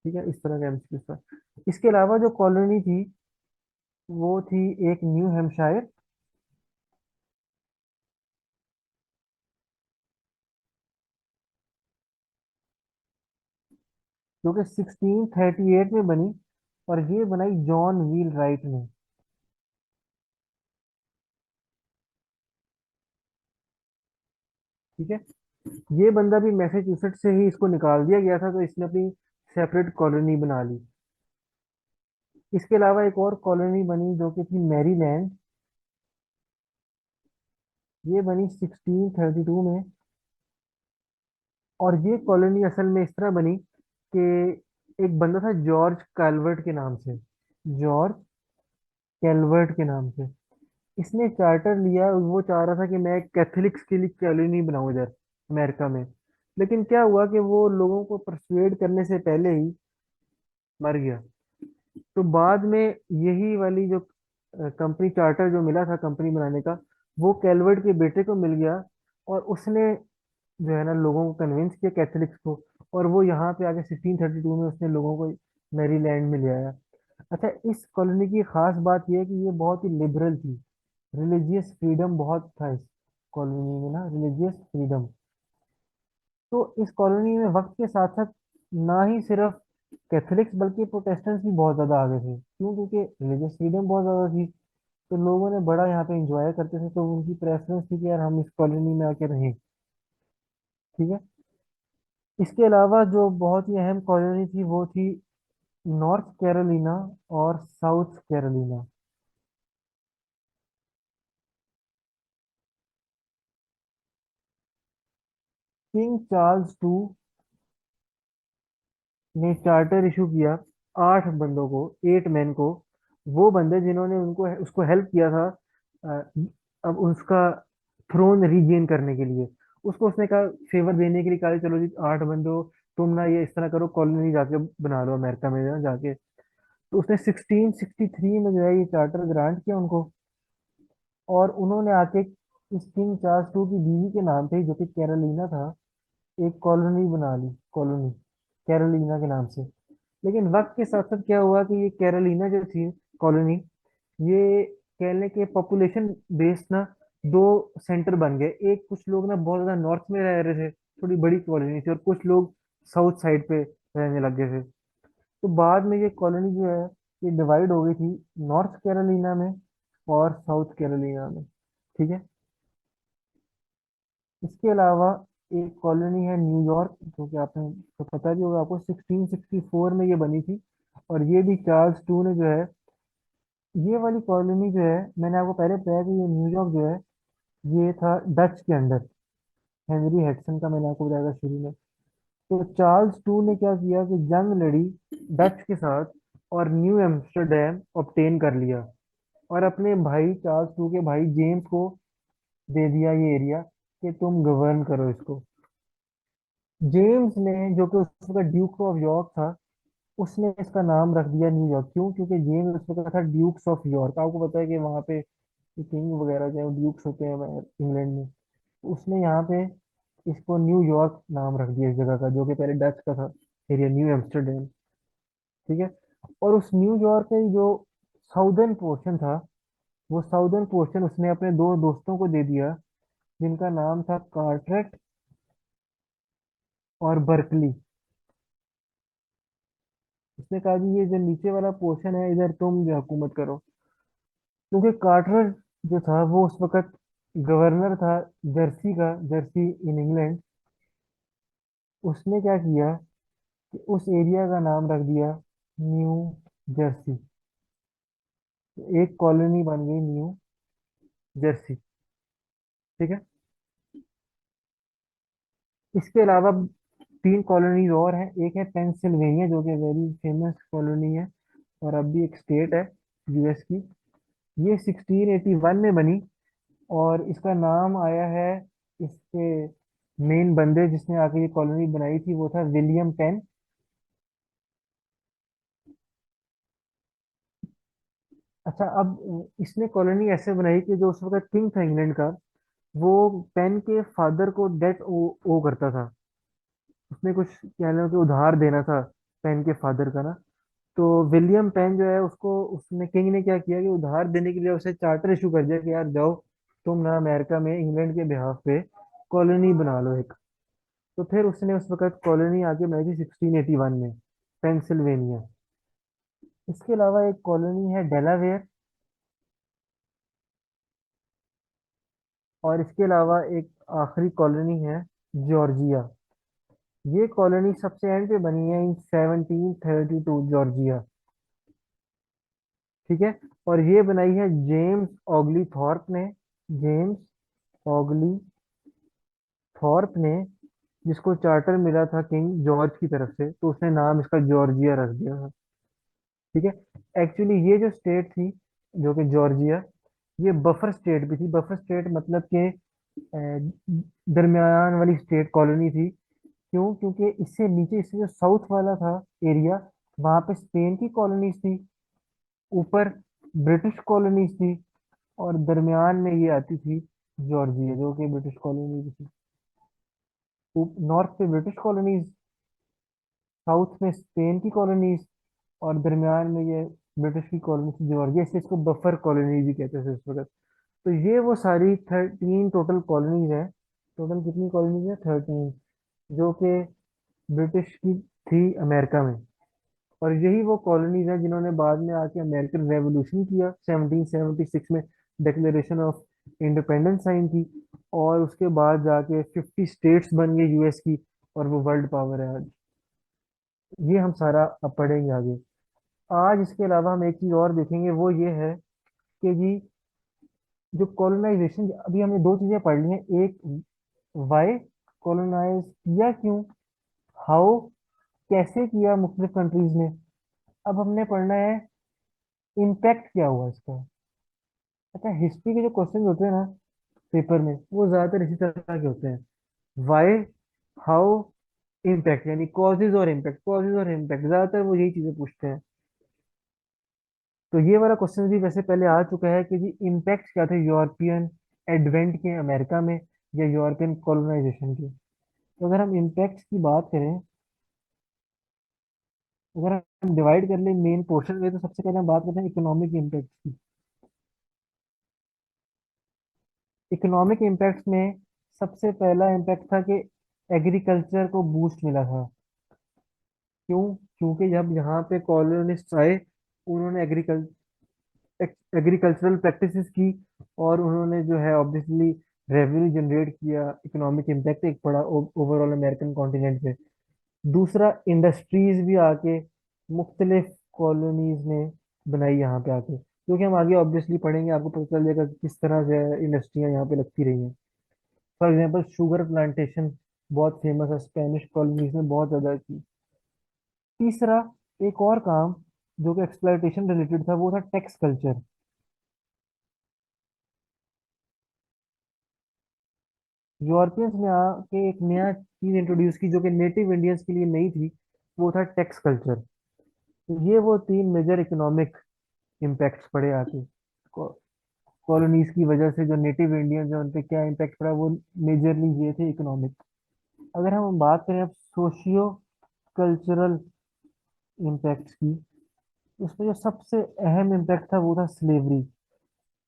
ठीक है, इस तरह का एमसीक्यू था। इसके अलावा जो कॉलोनी थी वो थी एक न्यू हैम्पशायर, जो कि 1638 में बनी, और ये बनाई जॉन व्हील राइट ने। ठीक है। ये बंदा भी मैसेच्यूसेट्स से ही इसको निकाल दिया गया था, तो इसने अपनी सेपरेट कॉलोनी बना ली। इसके अलावा एक और कॉलोनी बनी जो कि थी मैरीलैंड। ये बनी 1632 में। और ये कॉलोनी असल में इस तरह बनी कि एक बंदा था जॉर्ज कैलवर्ट के नाम से। जॉर्ज कैलवर्ट के नाम से इसने चार्टर लिया। वो चाह रहा था कि मैं कैथोलिक्स के लिए कॉलोनी बनाऊं इधर अमेरिका में। लेकिन क्या हुआ कि वो लोगों को परसुएड करने से पहले ही मर गया। तो बाद में यही वाली जो कंपनी चार्टर जो मिला था कंपनी बनाने का, वो कैलवर्ट के बेटे को मिल गया। और उसने जो है ना लोगों को कन्विंस किया कैथोलिक्स को, और वो यहाँ पे आके 1632 में उसने लोगों को मैरीलैंड में ले आया। अच्छा, इस कॉलोनी की खास बात यह है कि ये बहुत ही लिबरल थी। रिलीजियस फ्रीडम बहुत था इस कॉलोनी में ना, रिलीजियस फ्रीडम। तो इस कॉलोनी में वक्त के साथ साथ ना ही सिर्फ कैथोलिक्स बल्कि प्रोटेस्टेंट्स भी बहुत ज्यादा आगे थे। क्यों? क्योंकि रिलीजियस फ्रीडम बहुत ज्यादा थी। तो लोगों ने बड़ा यहाँ पे एंजॉय करते थे, तो उनकी प्रेफरेंस थी कि यार हम इस कॉलोनी में आके रहें। ठीक है। इसके अलावा जो बहुत ही अहम कॉलोनी थी वो थी नॉर्थ कैरोलिना और south Carolina. King Charles to ने चार्टर इशू किया 8 बंदों को, 8 मैन को। वो बंदे जिन्होंने उनको उसको हेल्प किया था अ, अब उसका थ्रोन रीगेन करने के लिए। उसको उसने कहा, फेवर देने के लिए कहा, चलो जी 8 बंदो, तुम ना ये इस तरह करो, कॉलोनी जाके बना लो अमेरिका में ना जाके। तो उसने 1663 में जो है ये चार्टर ग्रांट किया उनको। और उन्होंने आके इस किंग चार्ल्स टू की बीवी के नाम पे, जो कि कैरोलिना था, एक कॉलोनी बना ली, कॉलोनी कैरोलिना के नाम से। लेकिन वक्त के साथ साथ क्या हुआ कि ये कैरोलिना जो थी कॉलोनी, ये कहने के पॉपुलेशन बेस्ड ना दो सेंटर बन गए। एक, कुछ लोग ना बहुत ज्यादा नॉर्थ में रह रहे थे, थोड़ी बड़ी कॉलोनी थी, और कुछ लोग साउथ साइड पे रहने लग गए थे। तो बाद में ये कॉलोनी जो है ये डिवाइड हो गई थी नॉर्थ कैरोलिना में और साउथ कैरोलिना में। ठीक है। इसके अलावा एक कॉलोनी है न्यूयॉर्क, जो कि आपने तो पता भी होगा आपको, 1664 में ये बनी थी। और ये भी चार्ल्स टू ने जो है, ये वाली कॉलोनी जो है, मैंने आपको पहले बताया कि ये न्यूयॉर्क जो है ये था डच के अंडर। हेनरी हेडसन का मैंने आपको बताया था शुरू में। तो चार्ल्स टू ने क्या किया कि जंग लड़ी डच के साथ, और न्यू एम्स्टर्डम ऑब्टेन कर लिया, और अपने भाई चार्ल्स टू के भाई जेम्स को दे दिया ये एरिया कि तुम गवर्न करो इसको। जेम्स ने, जो कि उस वक्त ड्यूक ऑफ यॉर्क था, उसने इसका नाम रख दिया न्यूयॉर्क। क्यों? क्योंकि जेम्स उस वक्त था ड्यूक्स ऑफ यॉर्क। आपको पता है कि वहाँ पे किंग वगैरह जो ड्यूक्स होते हैं इंग्लैंड में। तो उसने यहाँ पे इसको न्यूयॉर्क नाम रख दिया इस जगह का, जो कि पहले डच का था एरिया, न्यू एम्स्टरडेम। ठीक है। और उस न्यूयॉर्क का ही जो साउदर्न पोर्शन था, वो साउदर्न पोर्शन उसने अपने दो दोस्तों को दे दिया, जिनका नाम था कार्टरेट और बर्कली। उसने कहा जी ये जो नीचे वाला पोर्शन है इधर तुम जो हुकूमत करो, क्योंकि कार्टर जो था वो उस वक्त गवर्नर था जर्सी का, जर्सी इन इंग्लैंड। उसने क्या किया कि उस एरिया का नाम रख दिया न्यू जर्सी। तो एक कॉलोनी बन गई न्यू जर्सी। ठीक है। इसके अलावा तीन कॉलोनीज और हैं। एक है पेंसिल्वेनिया जो कि वेरी फेमस कॉलोनी है और अब भी एक स्टेट है यूएस की। ये 1681 में बनी और इसका नाम आया है इसके मेन बंदे जिसने आके ये कॉलोनी बनाई थी वो था विलियम पेन। अच्छा, अब इसने कॉलोनी ऐसे बनाई कि जो उस वक्त किंग था इंग्लैंड का, वो पेन के फादर को डेट ओ करता था। उसने कुछ कह लो कि उधार देना था पेन के फादर का ना। तो विलियम पेन जो है उसको उसने किंग ने क्या किया कि उधार देने के लिए उसे चार्टर इशू कर दिया कि यार जाओ तुम ना अमेरिका में इंग्लैंड के बिहाफ पे कॉलोनी बना लो एक। तो फिर उसने उस वक्त कॉलोनी आके बनाई थी 1681 में, पेंसिल्वेनिया। इसके अलावा एक कॉलोनी है डेलावेयर। और इसके अलावा एक आखिरी कॉलोनी है जॉर्जिया। ये कॉलोनी सबसे एंड पे बनी है इन 1732 जॉर्जिया। ठीक है। और ये बनाई है जेम्स ऑगली थॉर्प ने। जेम्स ऑगली थॉर्प ने, जिसको चार्टर मिला था किंग जॉर्ज की तरफ से, तो उसने नाम इसका जॉर्जिया रख दिया था। ठीक है। एक्चुअली ये जो स्टेट थी जो कि जॉर्जिया, ये बफर स्टेट भी थी। बफर स्टेट मतलब कि दरमियान वाली स्टेट कॉलोनी थी। क्यों? क्योंकि इससे नीचे, इससे जो साउथ वाला था एरिया, वहां पे स्पेन की कॉलोनीज थी, ऊपर ब्रिटिश कॉलोनीज थी, और दरमियान में ये आती थी जॉर्जिया जो कि ब्रिटिश कॉलोनी भी थी। नॉर्थ पे ब्रिटिश कॉलोनीज, साउथ में स्पेन की कॉलोनीज, और दरमियान में ये ब्रिटिश की कॉलोनी थी जॉर्जिया, इससे इसको बफर कॉलोनी भी कहते थे उस वक्त। तो ये वो सारी 13 टोटल कॉलोनीज हैं। टोटल कितनी कॉलोनीज है? 13, जो कि ब्रिटिश की थी अमेरिका में। और यही वो कॉलोनीज हैं जिन्होंने बाद में आके अमेरिकन रेवोल्यूशन किया, 1776 में डिक्लेरेशन ऑफ इंडिपेंडेंस साइन की, और उसके बाद जाके 50 स्टेट्स बन गए यूएस की, और वो वर्ल्ड पावर है आज। ये हम सारा अब पढ़ेंगे आगे। आज इसके अलावा हम एक चीज और देखेंगे, वो ये है कि जी जो कॉलोनाइजेशन, अभी हमने दो चीजें पढ़ ली हैं। एक, वाई कॉलोनाइज किया, क्यों, हाउ कैसे किया मुख्तलिफ कंट्रीज ने। अब हमने पढ़ना है इम्पैक्ट क्या हुआ इसका। अच्छा, हिस्ट्री के जो क्वेश्चन होते हैं ना पेपर में, वो ज्यादातर इसी तरह के होते हैं। वाई, हाउ, इम्पैक्ट, यानी कॉजेज और इम्पैक्ट, कॉजेज और इम्पैक्ट, ज्यादातर वो यही चीजें पूछते हैं। तो ये वाला क्वेश्चन भी वैसे पहले आ चुका है कि जी इम्पैक्ट क्या थे यूरोपियन एडवेंट के अमेरिका में, या यूरोपियन कॉलोनाइजेशन के। तो अगर हम इम्पैक्ट की बात करें, अगर हम डिवाइड कर ले मेन पोर्शन में, तो सबसे पहले हम बात करते हैं इकोनॉमिक इम्पैक्ट की। इकोनॉमिक इम्पैक्ट में सबसे पहला इम्पैक्ट था कि एग्रीकल्चर को बूस्ट मिला था। क्यों? क्योंकि जब यहाँ पे कॉलोनिस्ट आए, उन्होंने एग्रीकल्चरल प्रैक्टिसेस की, और उन्होंने जो है ऑब्वियसली रेवेन्यू जनरेट किया। इकोनॉमिक इम्पैक्ट एक बड़ा ओवरऑल अमेरिकन कॉन्टिनेंट पे। दूसरा, इंडस्ट्रीज भी आके मुख्तलिफ कॉलोनीज ने बनाई यहाँ पे आके, क्योंकि हम आगे ऑब्वियसली पढ़ेंगे, आपको पता चल जाएगा कि किस तरह से इंडस्ट्रियाँ यहाँ पे लगती रही हैं। फॉर एग्जाम्पल शुगर प्लांटेशन बहुत फेमस है, स्पेनिश कॉलोनीज ने बहुत ज्यादा की। तीसरा, एक और काम जो कि एक्सप्लॉयटेशन रिलेटेड था, वो था टैक्स कल्चर। यूरोपियंस ने आके एक नया चीज इंट्रोड्यूस की जो कि नेटिव इंडियंस के लिए नई थी, वो था टैक्स कल्चर। तो ये वो तीन मेजर इकोनॉमिक इम्पैक्ट्स पड़े आके कॉलोनीज की वजह से। जो नेटिव इंडियंस हैं उन पे क्या इम्पैक्ट पड़ा, वो मेजरली ये थे इकोनॉमिक। अगर हम बात करें अब सोशियो कल्चरल इम्पैक्ट्स की, उसमें जो सबसे अहम इम्पैक्ट था वो था स्लेवरी,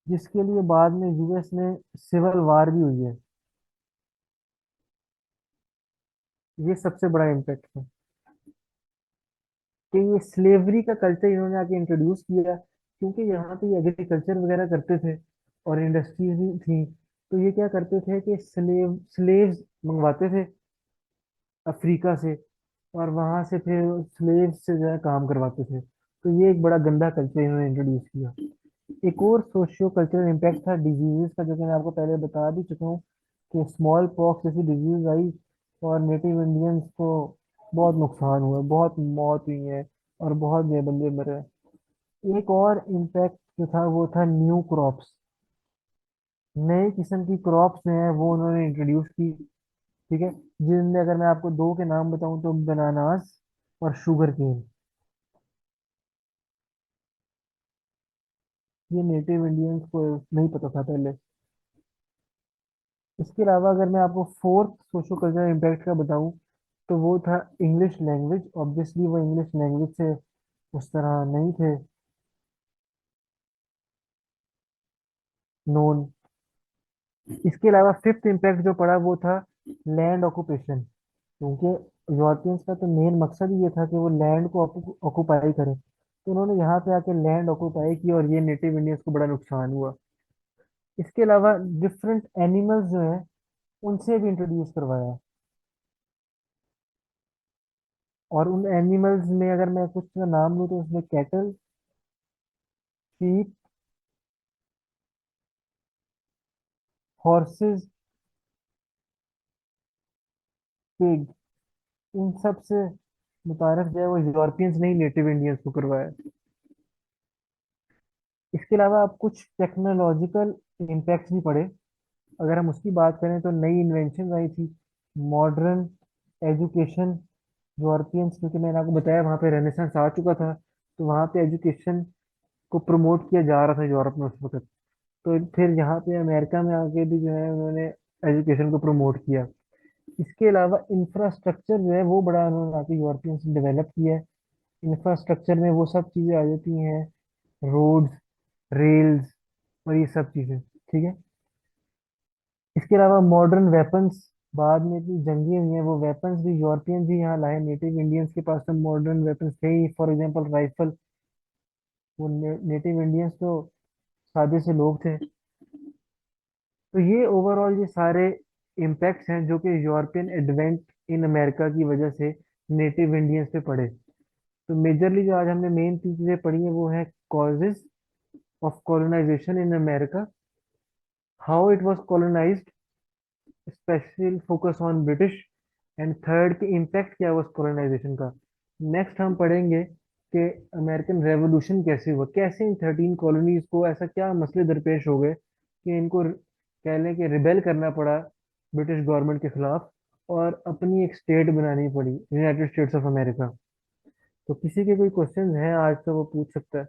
जिसके लिए बाद में यूएस में सिविल वार भी हुई है। ये सबसे बड़ा इम्पैक्ट है कि ये स्लेवरी का कल्चर इन्होंने आके इंट्रोड्यूस किया, क्योंकि यहाँ पे ये एग्रीकल्चर वगैरह करते थे और इंडस्ट्रीज भी थी। तो ये क्या करते थे कि स्लेव्स मंगवाते थे अफ्रीका से, और वहां से फिर स्लेव्स से जो है काम करवाते थे। तो ये एक बड़ा गंदा कल्चर इन्होंने इंट्रोड्यूस किया। एक और सोशियो कल्चरल इम्पैक्ट था डिजीजेस का, जो कि मैं आपको पहले बता भी चुका हूँ कि स्मॉल पॉक्स जैसी डिजीज आई और नेटिव इंडियंस को बहुत नुकसान हुआ, बहुत मौत हुई है और बहुत बंदे मरे हैं। एक और इम्पैक्ट जो था वो था न्यू क्रॉप्स। नए किस्म की क्रॉप्स जो है वो उन्होंने इंट्रोड्यूस की। ठीक है, जिनमें अगर मैं आपको दो के नाम बताऊं तो बनानास और शुगर केन। ये नेटिव इंडियंस को नहीं पता था पहले। इसके अलावा अगर मैं आपको फोर्थ सोशो कल्चरल इम्पैक्ट का बताऊं तो वो था इंग्लिश लैंग्वेज। ऑब्वियसली वो इंग्लिश लैंग्वेज से उस तरह नहीं थे नोन। इसके अलावा फिफ्थ इम्पैक्ट जो पड़ा वो था लैंड ऑक्यूपेशन, क्योंकि यूरोपियंस का तो मेन मकसद ही ये था कि वो लैंड को ऑक्युपाई करें। तो उन्होंने यहाँ पे आके लैंड ऑक्युपाई की और ये नेटिव इंडियंस को बड़ा नुकसान हुआ। इसके अलावा डिफरेंट एनिमल्स जो है उनसे भी इंट्रोड्यूस करवाया। और उन एनिमल्स में अगर मैं कुछ का नाम लूँ तो उसमें कैटल, शीप, हॉर्सेस, पिग, इन सब से मुतारफ जो है वो यूरोपियंस ने ही नेटिव इंडियंस को करवाया। इसके अलावा अब कुछ टेक्नोलॉजिकल इम्पैक्ट्स भी पड़े। अगर हम उसकी बात करें तो नई इन्वेंशन आई थी, मॉडर्न एजुकेशन। यूरोपियंस, क्योंकि मैंने आपको बताया वहाँ पे रेनेसांस आ चुका था, तो वहाँ पे एजुकेशन को प्रमोट किया जा रहा था यूरोप में उस वक्त। तो फिर यहाँ पे अमेरिका में आके भी जो है उन्होंने एजुकेशन को प्रमोट किया। इसके अलावा इंफ्रास्ट्रक्चर जो है वो बड़ा उन्होंने आके यूरोपियंस ने डेवलप किया है। इंफ्रास्ट्रक्चर में वो सब चीज़ें आ जाती हैं, रोड्स, रेल्स और ये सब चीज़ें। ठीक है। इसके अलावा मॉडर्न वेपन्स, बाद में इतनी जंगी हुई हैं, वो वेपन्स भी यूरोपियंस ही यहाँ लाए। नेटिव इंडियंस के पास तो मॉडर्न वेपन्स थे ही, फॉर एग्जांपल राइफल। वो नेटिव इंडियंस तो सादे से लोग थे। तो ये ओवरऑल ये सारे इम्पैक्ट्स हैं जो कि यूरोपियन एडवेंट इन अमेरिका की वजह से नेटिव इंडियंस पे पड़े। तो मेजरली जो आज हमने मेन तीन चीजें पढ़ी हैं वो है causes of colonisation in America, how it was colonised, special focus on British, and third के इम्पैक्ट क्या हुआ कॉलोनाइजेशन का। नेक्स्ट हम पढ़ेंगे कि अमेरिकन रेवोल्यूशन कैसे हुआ, कैसे इन 13 कॉलोनीज को ऐसा क्या मसले दरपेश हो गए कि इनको कह लें कि रिबेल करना पड़ा ब्रिटिश गवर्नमेंट के खिलाफ और अपनी एक स्टेट बनानी पड़ी, यूनाइटेड स्टेट्स ऑफ अमेरिका। तो किसी के कोई क्वेश्चंस हैं आज तो वो पूछ सकता है।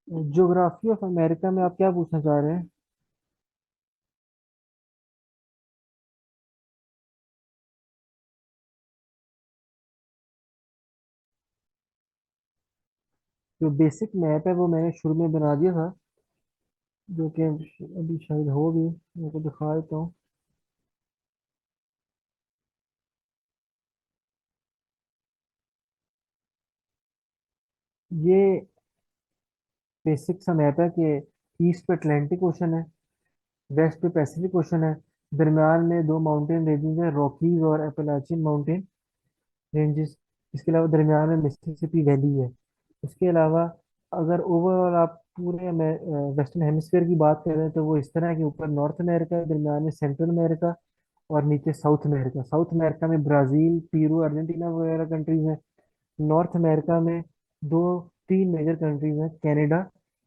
ज्योग्राफी ऑफ अमेरिका में आप क्या पूछना चाह रहे हैं? जो बेसिक मैप है वो मैंने शुरू में बना दिया था, जो कि अभी शायद हो भी, मैं को दिखा देता हूँ। ये बेसिक सा मैप है कि ईस्ट पे अटलांटिक ओशन है, वेस्ट पे पैसिफिक ओशन है, दरमियान में दो माउंटेन रेंजेस है, रॉकीज और अपैलाचियन माउंटेन रेंजेस। इसके अलावा दरमियान में मिसिसिपी वैली है। इसके अलावा अगर ओवरऑल आप पूरे वेस्टर्न हेमिस्फीयर की बात करें तो वो इस तरह है कि ऊपर नॉर्थ अमेरिका है, दरमियान में सेंट्रल अमेरिका और नीचे साउथ अमेरिका। साउथ अमेरिका में ब्राजील, पेरू, अर्जेंटीना वगैरह कंट्रीज हैं। नॉर्थ अमेरिका में दो तीन मेजर कंट्रीज हैं, कनाडा,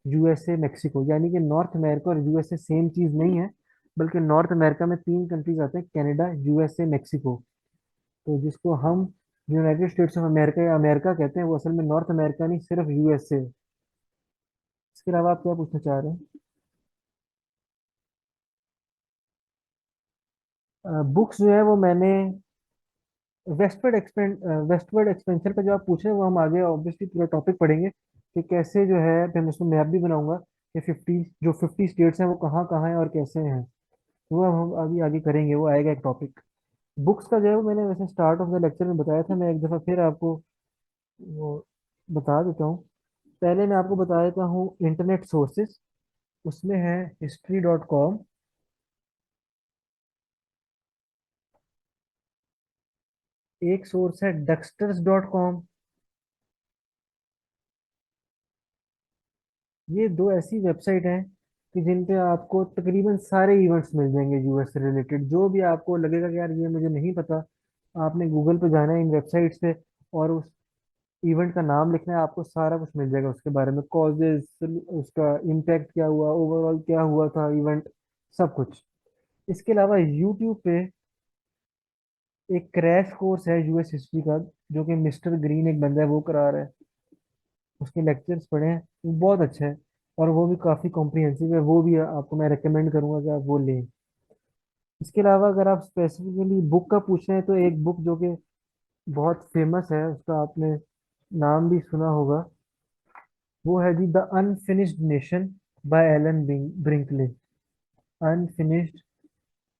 यूएसए मेक्सिको, यानी कि नॉर्थ अमेरिका और यूएसए सेम चीज नहीं है, बल्कि नॉर्थ अमेरिका में तीन कंट्रीज आते हैं, कनाडा, यूएसए, मेक्सिको। तो जिसको हम यूनाइटेड स्टेट्स ऑफ अमेरिका या अमेरिका कहते हैं, वो असल में नॉर्थ अमेरिका नहीं, सिर्फ यूएसए। इसके अलावा आप क्या पूछना चाह रहे हैं? बुक्स जो है वो मैंने वेस्टवर्ड एक्सपेंशन का जो आप पूछ रहे हैं वो हम आगे ऑब्वियसली पूरा टॉपिक पढ़ेंगे कि कैसे जो है, फिर मैं उसमें मैप भी बनाऊंगा कि 50 स्टेट्स हैं वो कहाँ कहाँ हैं और कैसे हैं। तो वो हम अभी आगे करेंगे, वो आएगा एक टॉपिक। बुक्स का जो है वो मैंने वैसे स्टार्ट ऑफ द लेक्चर में बताया था, मैं एक दफ़ा फिर आपको वो बता देता हूँ। पहले मैं आपको बता देता हूँ इंटरनेट सोर्सेज। उसमें है history.com, एक सोर्स है dexters.com। ये दो ऐसी वेबसाइट हैं कि जिन पे आपको तकरीबन सारे इवेंट्स मिल जाएंगे यूएस से रिलेटेड। जो भी आपको लगेगा कि यार ये मुझे नहीं पता, आपने गूगल पे जाना है इन वेबसाइट्स पे और उस इवेंट का नाम लिखना है, आपको सारा कुछ मिल जाएगा उसके बारे में, कॉजेज, उसका इम्पैक्ट क्या हुआ, ओवरऑल क्या हुआ था इवेंट, सब कुछ। इसके अलावा यूट्यूब पे एक क्रैश कोर्स है यूएस हिस्ट्री का, जो कि मिस्टर ग्रीन एक बंदा है वो करा रहा है। उसके लेक्चर्स पढ़े हैं, वो बहुत अच्छा है और वो भी काफ़ी कॉम्प्रिहेंसिव है, वो भी आपको मैं रेकमेंड करूंगा कि आप वो लें। इसके अलावा अगर आप स्पेसिफिकली बुक का पूछ रहे हैं, तो एक बुक जो कि बहुत फेमस है, उसका आपने नाम भी सुना होगा, वो है जी the unfinished nation by Alan Brinkley. Unfinished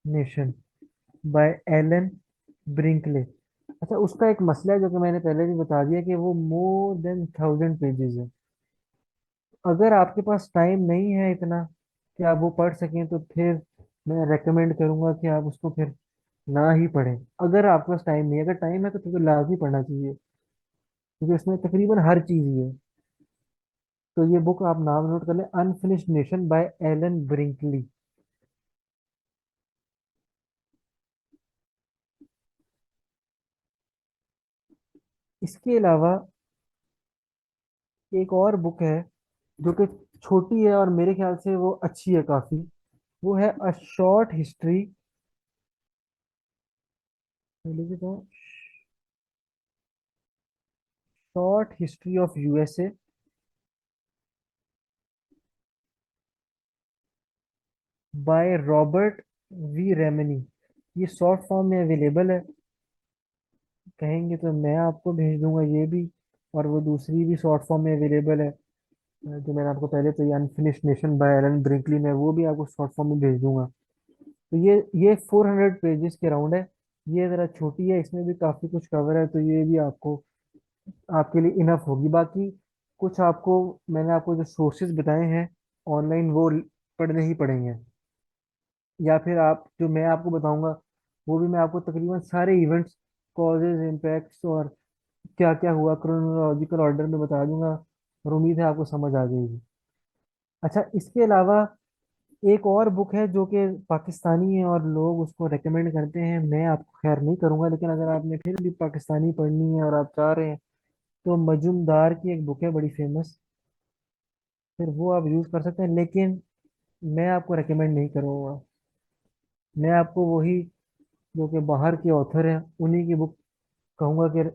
nation by Alan Brinkley. अच्छा, उसका एक मसला है जो कि मैंने पहले भी बता दिया कि वो मोर देन 1000 पेजेस है। अगर आपके पास टाइम नहीं है इतना कि आप वो पढ़ सकें, तो फिर मैं रेकमेंड करूंगा कि आप उसको फिर ना ही पढ़ें। अगर आपके पास टाइम नहीं है, अगर टाइम है तो फिर तो लाजमी पढ़ना चाहिए, क्योंकि उसमें तकरीबन हर चीज ही है। तो ये बुक आप नाम नोट कर लें, अनफिनिश्ड नेशन बाय एलन ब्रिंकली। इसके अलावा एक और बुक है जो कि छोटी है और मेरे ख्याल से वो अच्छी है काफी। वो है a short history, short history of USA by Robert V Remini. ये शॉर्ट फॉर्म में अवेलेबल है, कहेंगे तो मैं आपको भेज दूंगा ये भी, और वो दूसरी भी शॉर्ट फॉर्म में अवेलेबल है, जो मैंने आपको पहले तो ये अनफिनिश्ड नेशन बाय एलन ब्रिंकली में, वो भी आपको शॉर्ट फॉर्म में भेज दूंगा। तो ये 400 पेजेस के राउंड है। ये ज़रा छोटी है, इसमें भी काफ़ी कुछ कवर है, तो ये भी आपको आपके लिए इनफ होगी। बाकी कुछ आपको, मैंने आपको जो सोर्सेज बताए हैं ऑनलाइन, वो पढ़ने ही पड़ेंगे, या फिर आप जो मैं आपको बताऊंगा वो भी मैं आपको तकरीबन सारे इवेंट्स, कॉजेज, इम्पैक्ट्स और क्या क्या हुआ क्रोनोलॉजिकल ऑर्डर में बता दूंगा, और उम्मीद है आपको समझ आ जाएगी। अच्छा, इसके अलावा एक और बुक है जो कि पाकिस्तानी है और लोग उसको रेकमेंड करते हैं, मैं आपको खैर नहीं करूंगा, लेकिन अगर आपने फिर भी पाकिस्तानी पढ़नी है और आप चाह रहे हैं, तो मजूमदार की एक बुक है बड़ी फेमस, फिर वो आप यूज़ कर सकते हैं, लेकिन मैं आपको रेकमेंड नहीं करूँगा। मैं आपको वही जो कि बाहर के ऑथर हैं उन्हीं की बुक कहूँगा कि